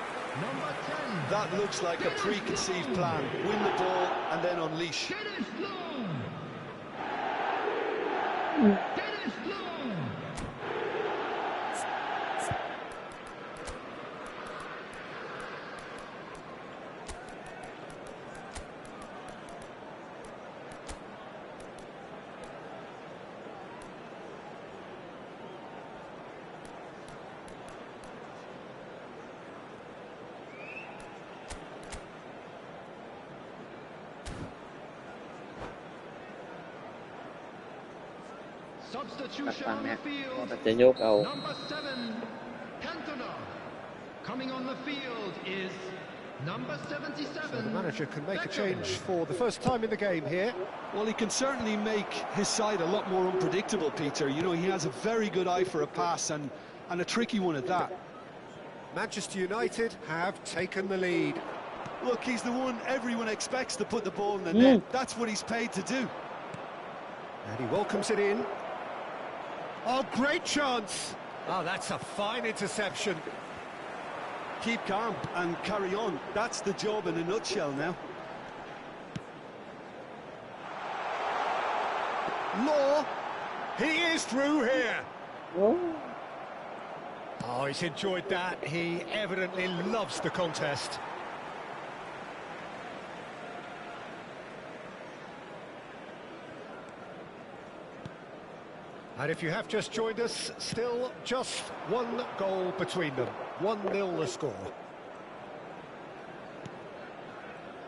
Number 10. That looks like a preconceived plan. Win the ball and then unleash. Dennis Long. Dennis Long. Substitution on the field. จะยกเอา Number 7, Cantona. Coming on the field is number 77. So the manager can make a change for the first time in the game here. Well, he can certainly make his side a lot more unpredictable, Peter. You know, he has a very good eye for a pass and a tricky one at that. Manchester United have taken the lead. Look, he's the one everyone expects to put the ball in the net. That's what he's paid to do. And he welcomes it in. Oh, great chance! Oh, that's a fine interception. Keep calm and carry on. That's the job in a nutshell now. Law, he is through here. Oh, he's enjoyed that. He evidently loves the contest. And if you have just joined us, still just one goal between them. 1-0 the score.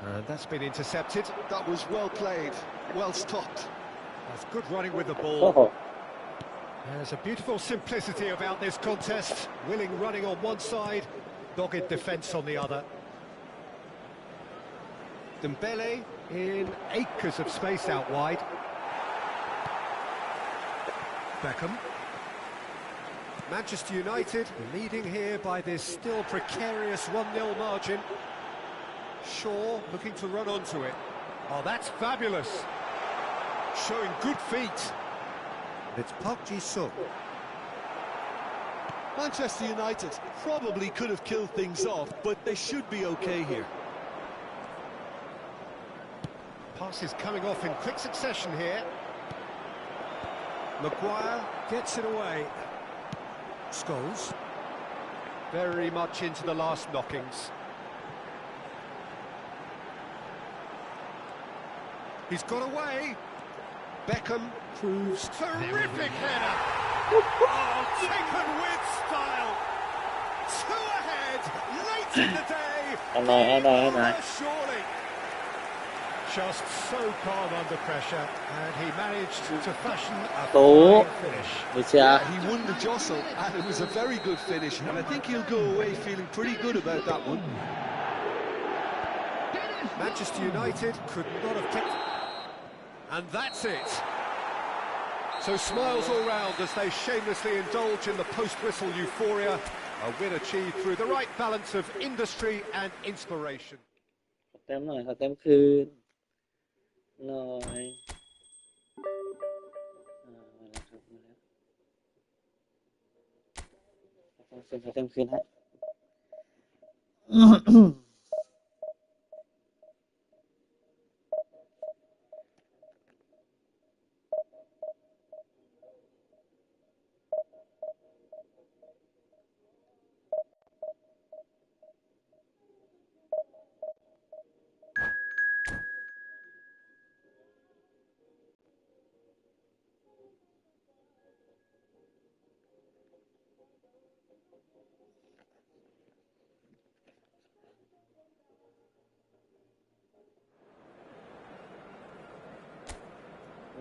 And that's been intercepted. That was well played, well stopped. That's good running with the ball. Oh. There's a beautiful simplicity about this contest. Willing running on one side, dogged defence on the other. Dembele in acres of space out wide. Beckham. Manchester United leading here by this still precarious 1-0 margin. Shaw looking to run onto it. Oh, that's fabulous. Showing good feet. It's Park Ji-sung. Manchester United probably could have killed things off, but they should be okay here. Passes coming off in quick succession here. Maguire gets it away. Scholes. Very much into the last knockings. He's got away. Beckham proves terrific header. Oh, taken with style. Two ahead, late in the day. Surely. Just so calm under pressure, and he managed to fashion a fine finish. He won the jostle, and it was a very good finish, and I think he'll go away feeling pretty good about that one. Manchester United could not have kept... And that's it. So smiles all round as they shamelessly indulge in the post-whistle euphoria. A win achieved through the right balance of industry and inspiration. เต็มหน่อยครับเต็มคืนหน่อยเต็มคืนฮะ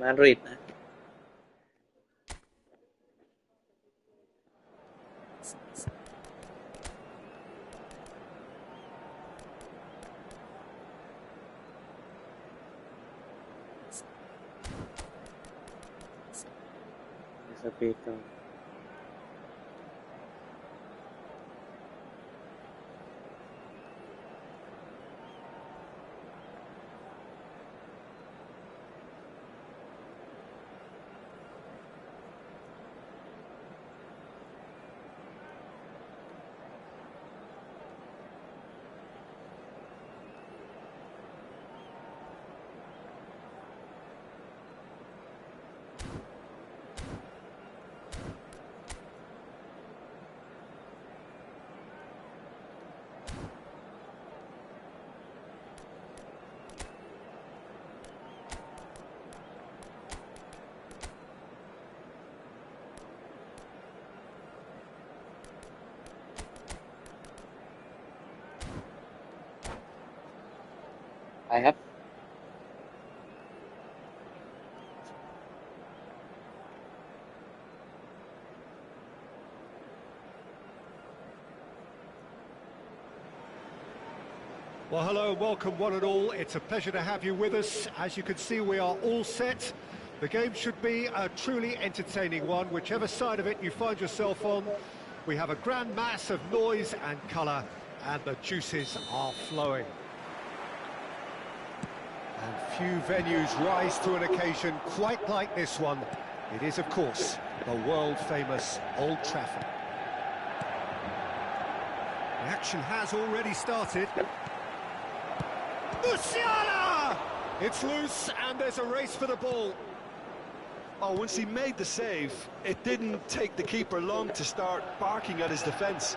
มาดริดนะสปีดก่อนไปครับ Well, hello, welcome one and all. It's a pleasure to have you with us. As you can see, we are all set. The game should be a truly entertaining one, whichever side of it you find yourself on. We have a grand mass of noise and colour, and the juices are flowing. And few venues rise to an occasion quite like this one. It is, of course, the world-famous Old Trafford. The action has already started. Musiala! It's loose, and there's a race for the ball. Oh, once he made the save, it didn't take the keeper long to start barking at his defence.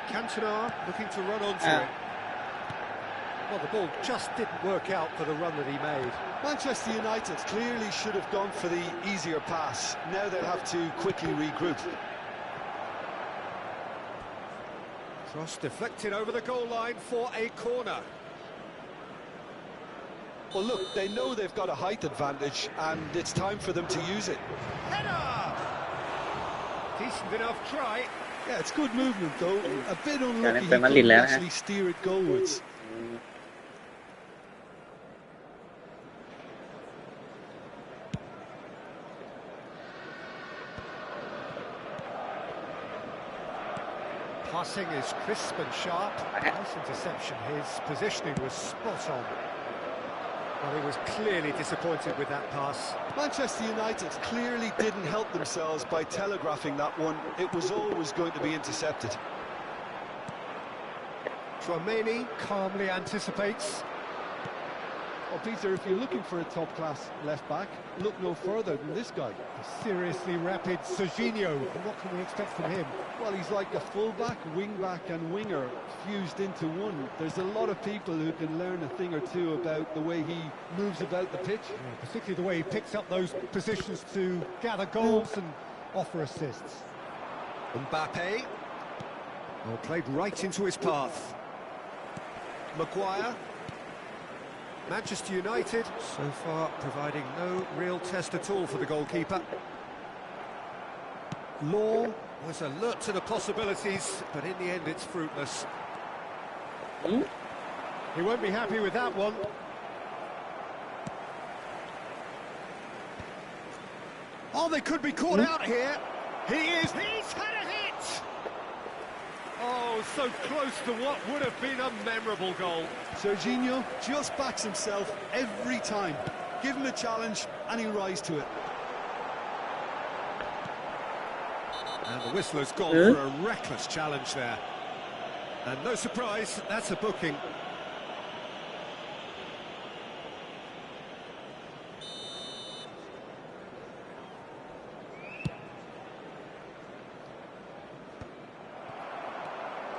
Cantona looking to run onto it. Well, the ball just didn't work out for the run that he made. Manchester United clearly should have gone for the easier pass. Now they'll have to quickly regroup. Cross deflected over the goal line for a corner. Well, look, they know they've got a height advantage, and it's time for them to use it. Header! Decent enough try. Yeah, it's good movement, though. A bit unlucky he couldn't actually steer it goalwards. Passing is crisp and sharp. Nice interception. His positioning was spot on. Well, he was clearly disappointed with that pass. Manchester United clearly didn't help themselves by telegraphing that one. It was always going to be intercepted. Tchouaméni calmly anticipates. Well, Peter, if you're looking for a top-class left-back, look no further than this guy. A seriously rapid Serginho. And what can we expect from him? Well, he's like a full-back, wing-back and winger fused into one. There's a lot of people who can learn a thing or two about the way he moves about the pitch. Yeah, particularly the way he picks up those positions to gather goals and offer assists. Mbappe. Well, played right into his path. Maguire. Manchester United, so far, providing no real test at all for the goalkeeper. Law was alert to the possibilities, but in the end it's fruitless. He won't be happy with that one. Oh, they could be caught out here. He's had a hit! Oh, so close to what would have been a memorable goal. Serginho just backs himself every time. Give him a challenge and he'll rise to it. And the whistler's gone for a reckless challenge there. And no surprise, that's a booking.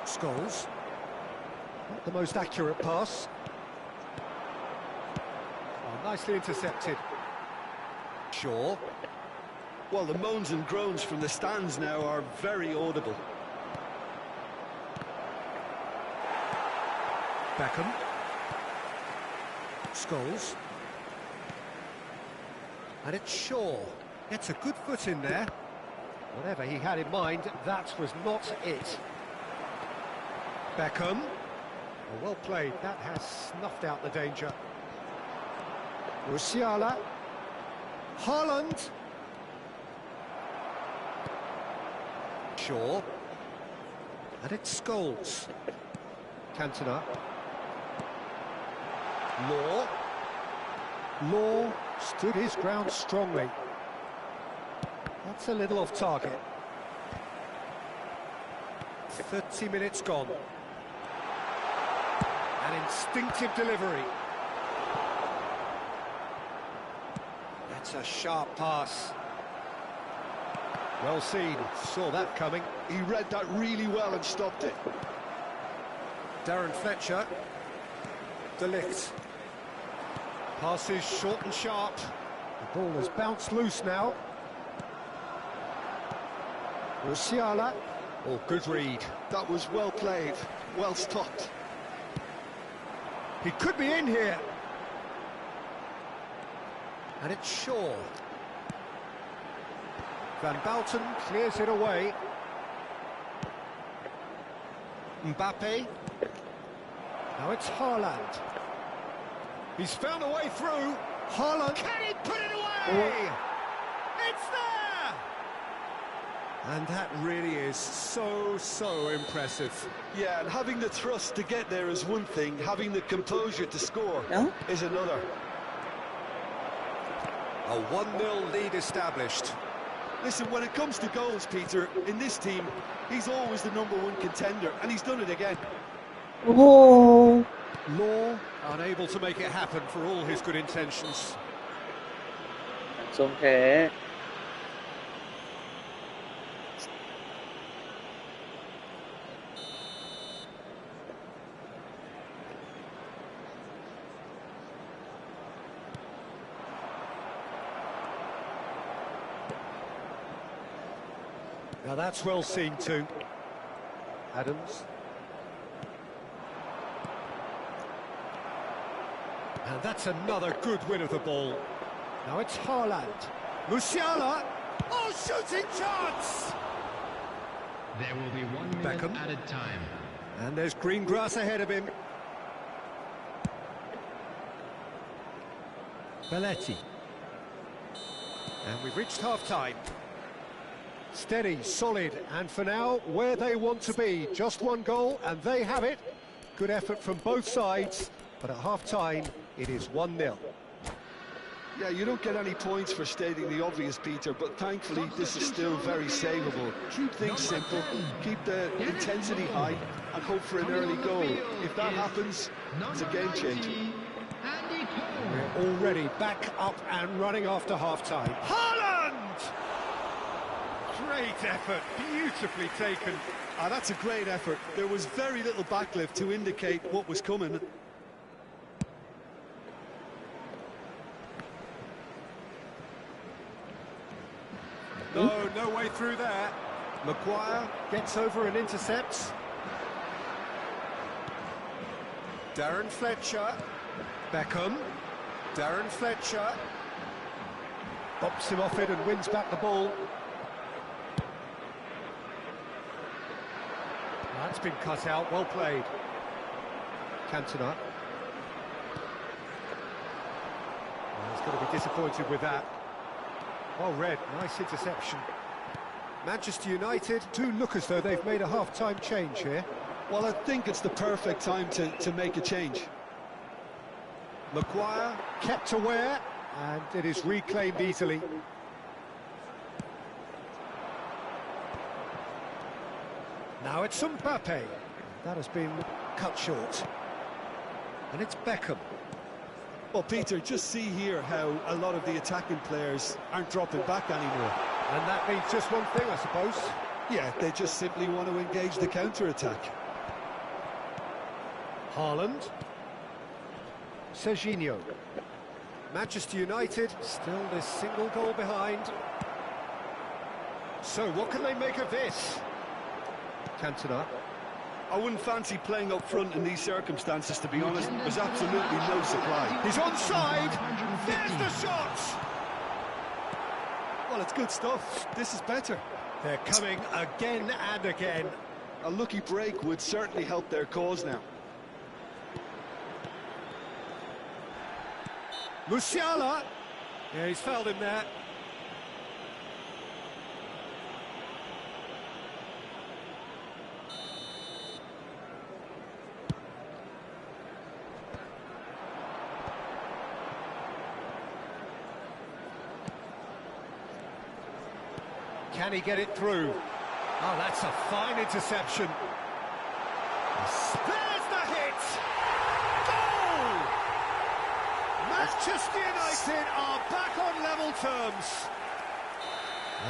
Scholes. Not the most accurate pass. Oh, nicely intercepted. Shaw. Well, the moans and groans from the stands now are very audible. Beckham. Scholes. And it's Shaw. Gets a good foot in there. Whatever he had in mind, that was not it. Beckham. Oh, well played. That has snuffed out the danger. Musiala. Haaland. Shaw. And it's Scholes. Cantona. Law stood his ground strongly. That's a little off target. 30 minutes gone. An instinctive delivery. That's a sharp pass. Well seen, saw that coming. He read that really well and stopped it. Darren Fletcher. De Ligt. Passes short and sharp. The ball has bounced loose now. Musiala. Oh, good read. That was well played, well stopped. He could be in here. And it's Shaw. Van Bouten clears it away. Mbappe. Now it's Haaland. He's found a way through. Haaland. Can he put it away? It's there! And that really is so impressive. Yeah, and having the thrust to get there is one thing, having the composure to score is another. A 1-0 lead established. Listen, when it comes to goals, Peter, in this team, he's always the #1 contender, and he's done it again. Oh. Law unable to make it happen for all his good intentions. ทรงแท้ Now that's well seen too. Adams. And that's another good win of the ball. Now it's Haaland. Musiala. Oh, shooting chance! There will be 1 minute Beckham. added time. And there's green grass ahead of him. Belletti. And we've reached half-time. Steady, solid, and for now, where they want to be. Just one goal, and they have it. Good effort from both sides, but at half-time, it is 1-0. Yeah, you don't get any points for stating the obvious, Peter, but thankfully this is still very savable. Keep things simple, keep the intensity high, and hope for an early goal. If that happens, it's a game changer. We're already back up and running after half-time. Haaland! Great effort, beautifully taken. That's a great effort. There was very little backlift to indicate what was coming. No way through there. Maguire gets over and intercepts. Darren Fletcher. Beckham. Darren Fletcher. Bops him off it and wins back the ball. That's been cut out, well played. Cantona. He's going to be disappointed with that. Well read, nice interception. Manchester United do look as though they've made a half-time change here. Well, I think it's the perfect time to make a change. Maguire kept aware, and it is reclaimed easily. Now it's Mbappe. That has been cut short. And it's Beckham. Well, Peter, just see here how a lot of the attacking players aren't dropping back anymore. And that means just one thing, I suppose. Yeah, they just simply want to engage the counter-attack. Haaland. Serginho. Manchester United still this single goal behind. So what can they make of this? Cantona. I wouldn't fancy playing up front in these circumstances, to be honest. There's absolutely no supply. He's onside. There's the shot. Well, it's good stuff. This is better. They're coming again and again. A lucky break would certainly help their cause now. Musiala. Yeah, he's fouled him there. Can he get it through? Oh, that's a fine interception. There's the hit! Goal! Manchester United are back on level terms.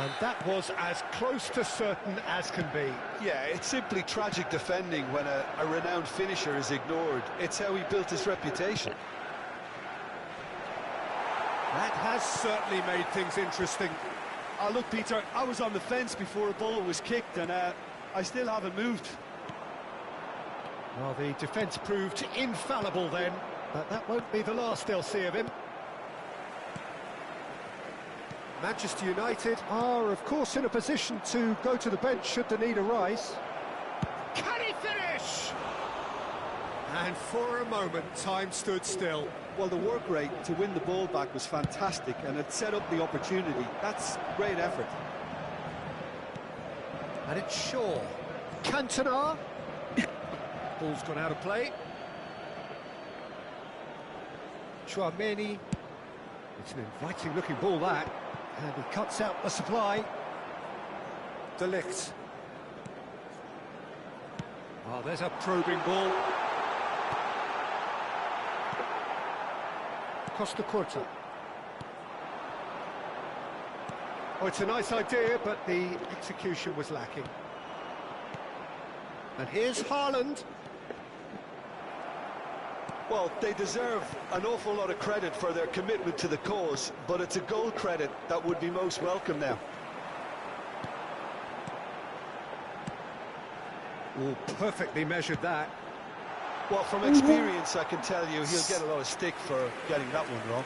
And that was as close to certain as can be. Yeah, it's simply tragic defending when a renowned finisher is ignored. It's how he built his reputation. That has certainly made things interesting. Look, Peter, I was on the fence before a ball was kicked, and I still haven't moved. Well, the defence proved infallible then, but that won't be the last they'll see of him. Manchester United are, of course, in a position to go to the bench should the need arise. Can he finish? And for a moment, time stood still. Well, the work rate to win the ball back was fantastic, and it set up the opportunity. That's great effort. And it's Shaw. Cantona. Ball's gone out of play. Chouameni. It's an inviting-looking ball, that. And he cuts out the supply. De Ligt. Oh, there's a probing ball. Costa Curta. Oh, it's a nice idea, but the execution was lacking. And here's Haaland. Well, they deserve an awful lot of credit for their commitment to the cause, but it's a goal credit that would be most welcome now. Oh, perfectly measured that. Well, from experience, I can tell you he'll get a lot of stick for getting that one wrong.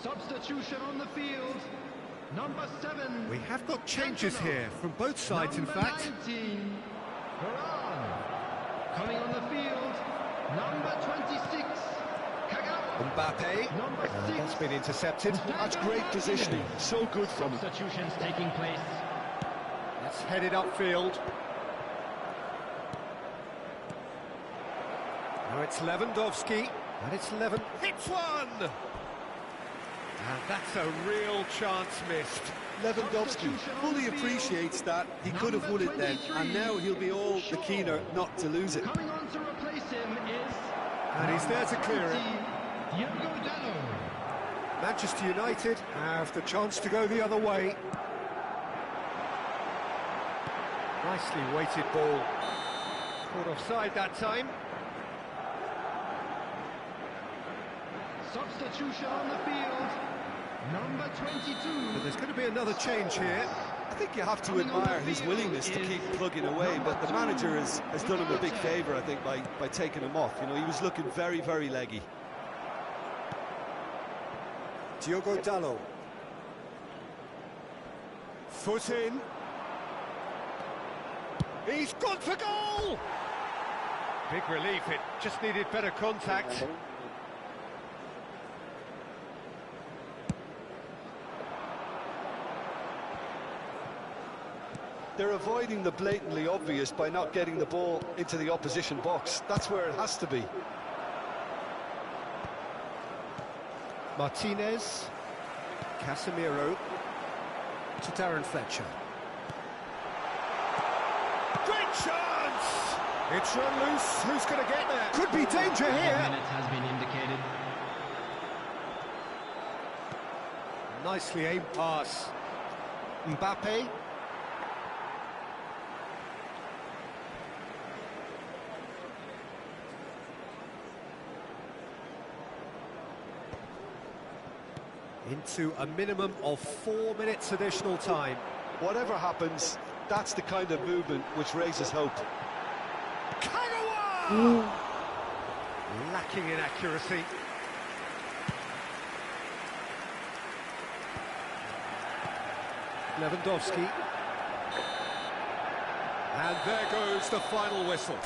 Substitution on the field. Number 7. We have got changes here from both sides, in fact. 19. Varane. Coming on the field. Number 26. Kagawa. Mbappe. Number 6. That's been intercepted. That's great positioning. So good from him. Substitutions taking place. That's headed upfield. Now it's Lewandowski. And it's Hits one! And that's a real chance missed. Lewandowski fully appreciates that he could have won it then, and now he'll be all the keener not to lose it. Coming on to replace him is... And he's there to clear it. Diogo Dalot. Manchester United have the chance to go the other way. Nicely weighted ball. Caught offside that time. Substitution on the field. Number 22. But there's going to be another change here. I think you have to admire his willingness to keep plugging away, but the manager has done him a big favour, I think, by taking him off. You know, he was looking very, very leggy. Diogo Dalot. Foot in. He's gone for goal! Big relief, it just needed better contact. They're avoiding the blatantly obvious by not getting the ball into the opposition box. That's where it has to be. Martinez. Casemiro. To Darren Fletcher. Great chance! It's run loose. Who's going to get there? Could be danger here. Minute has been indicated. Nicely aimed pass. Mbappe. Into a minimum of 4 minutes additional time. Whatever happens, that's the kind of movement which raises hope. Kagawa! Lacking in accuracy. Lewandowski. And there goes the final whistle.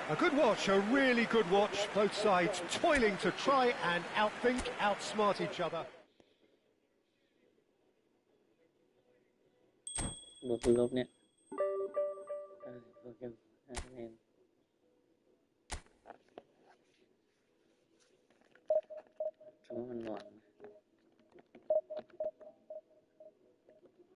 A good watch, a really good watch. Both sides toiling to try and outthink, outsmart each other. บวกลบเนี่ยโปรแกรม5 คะแนนถือว่ามันหน่วง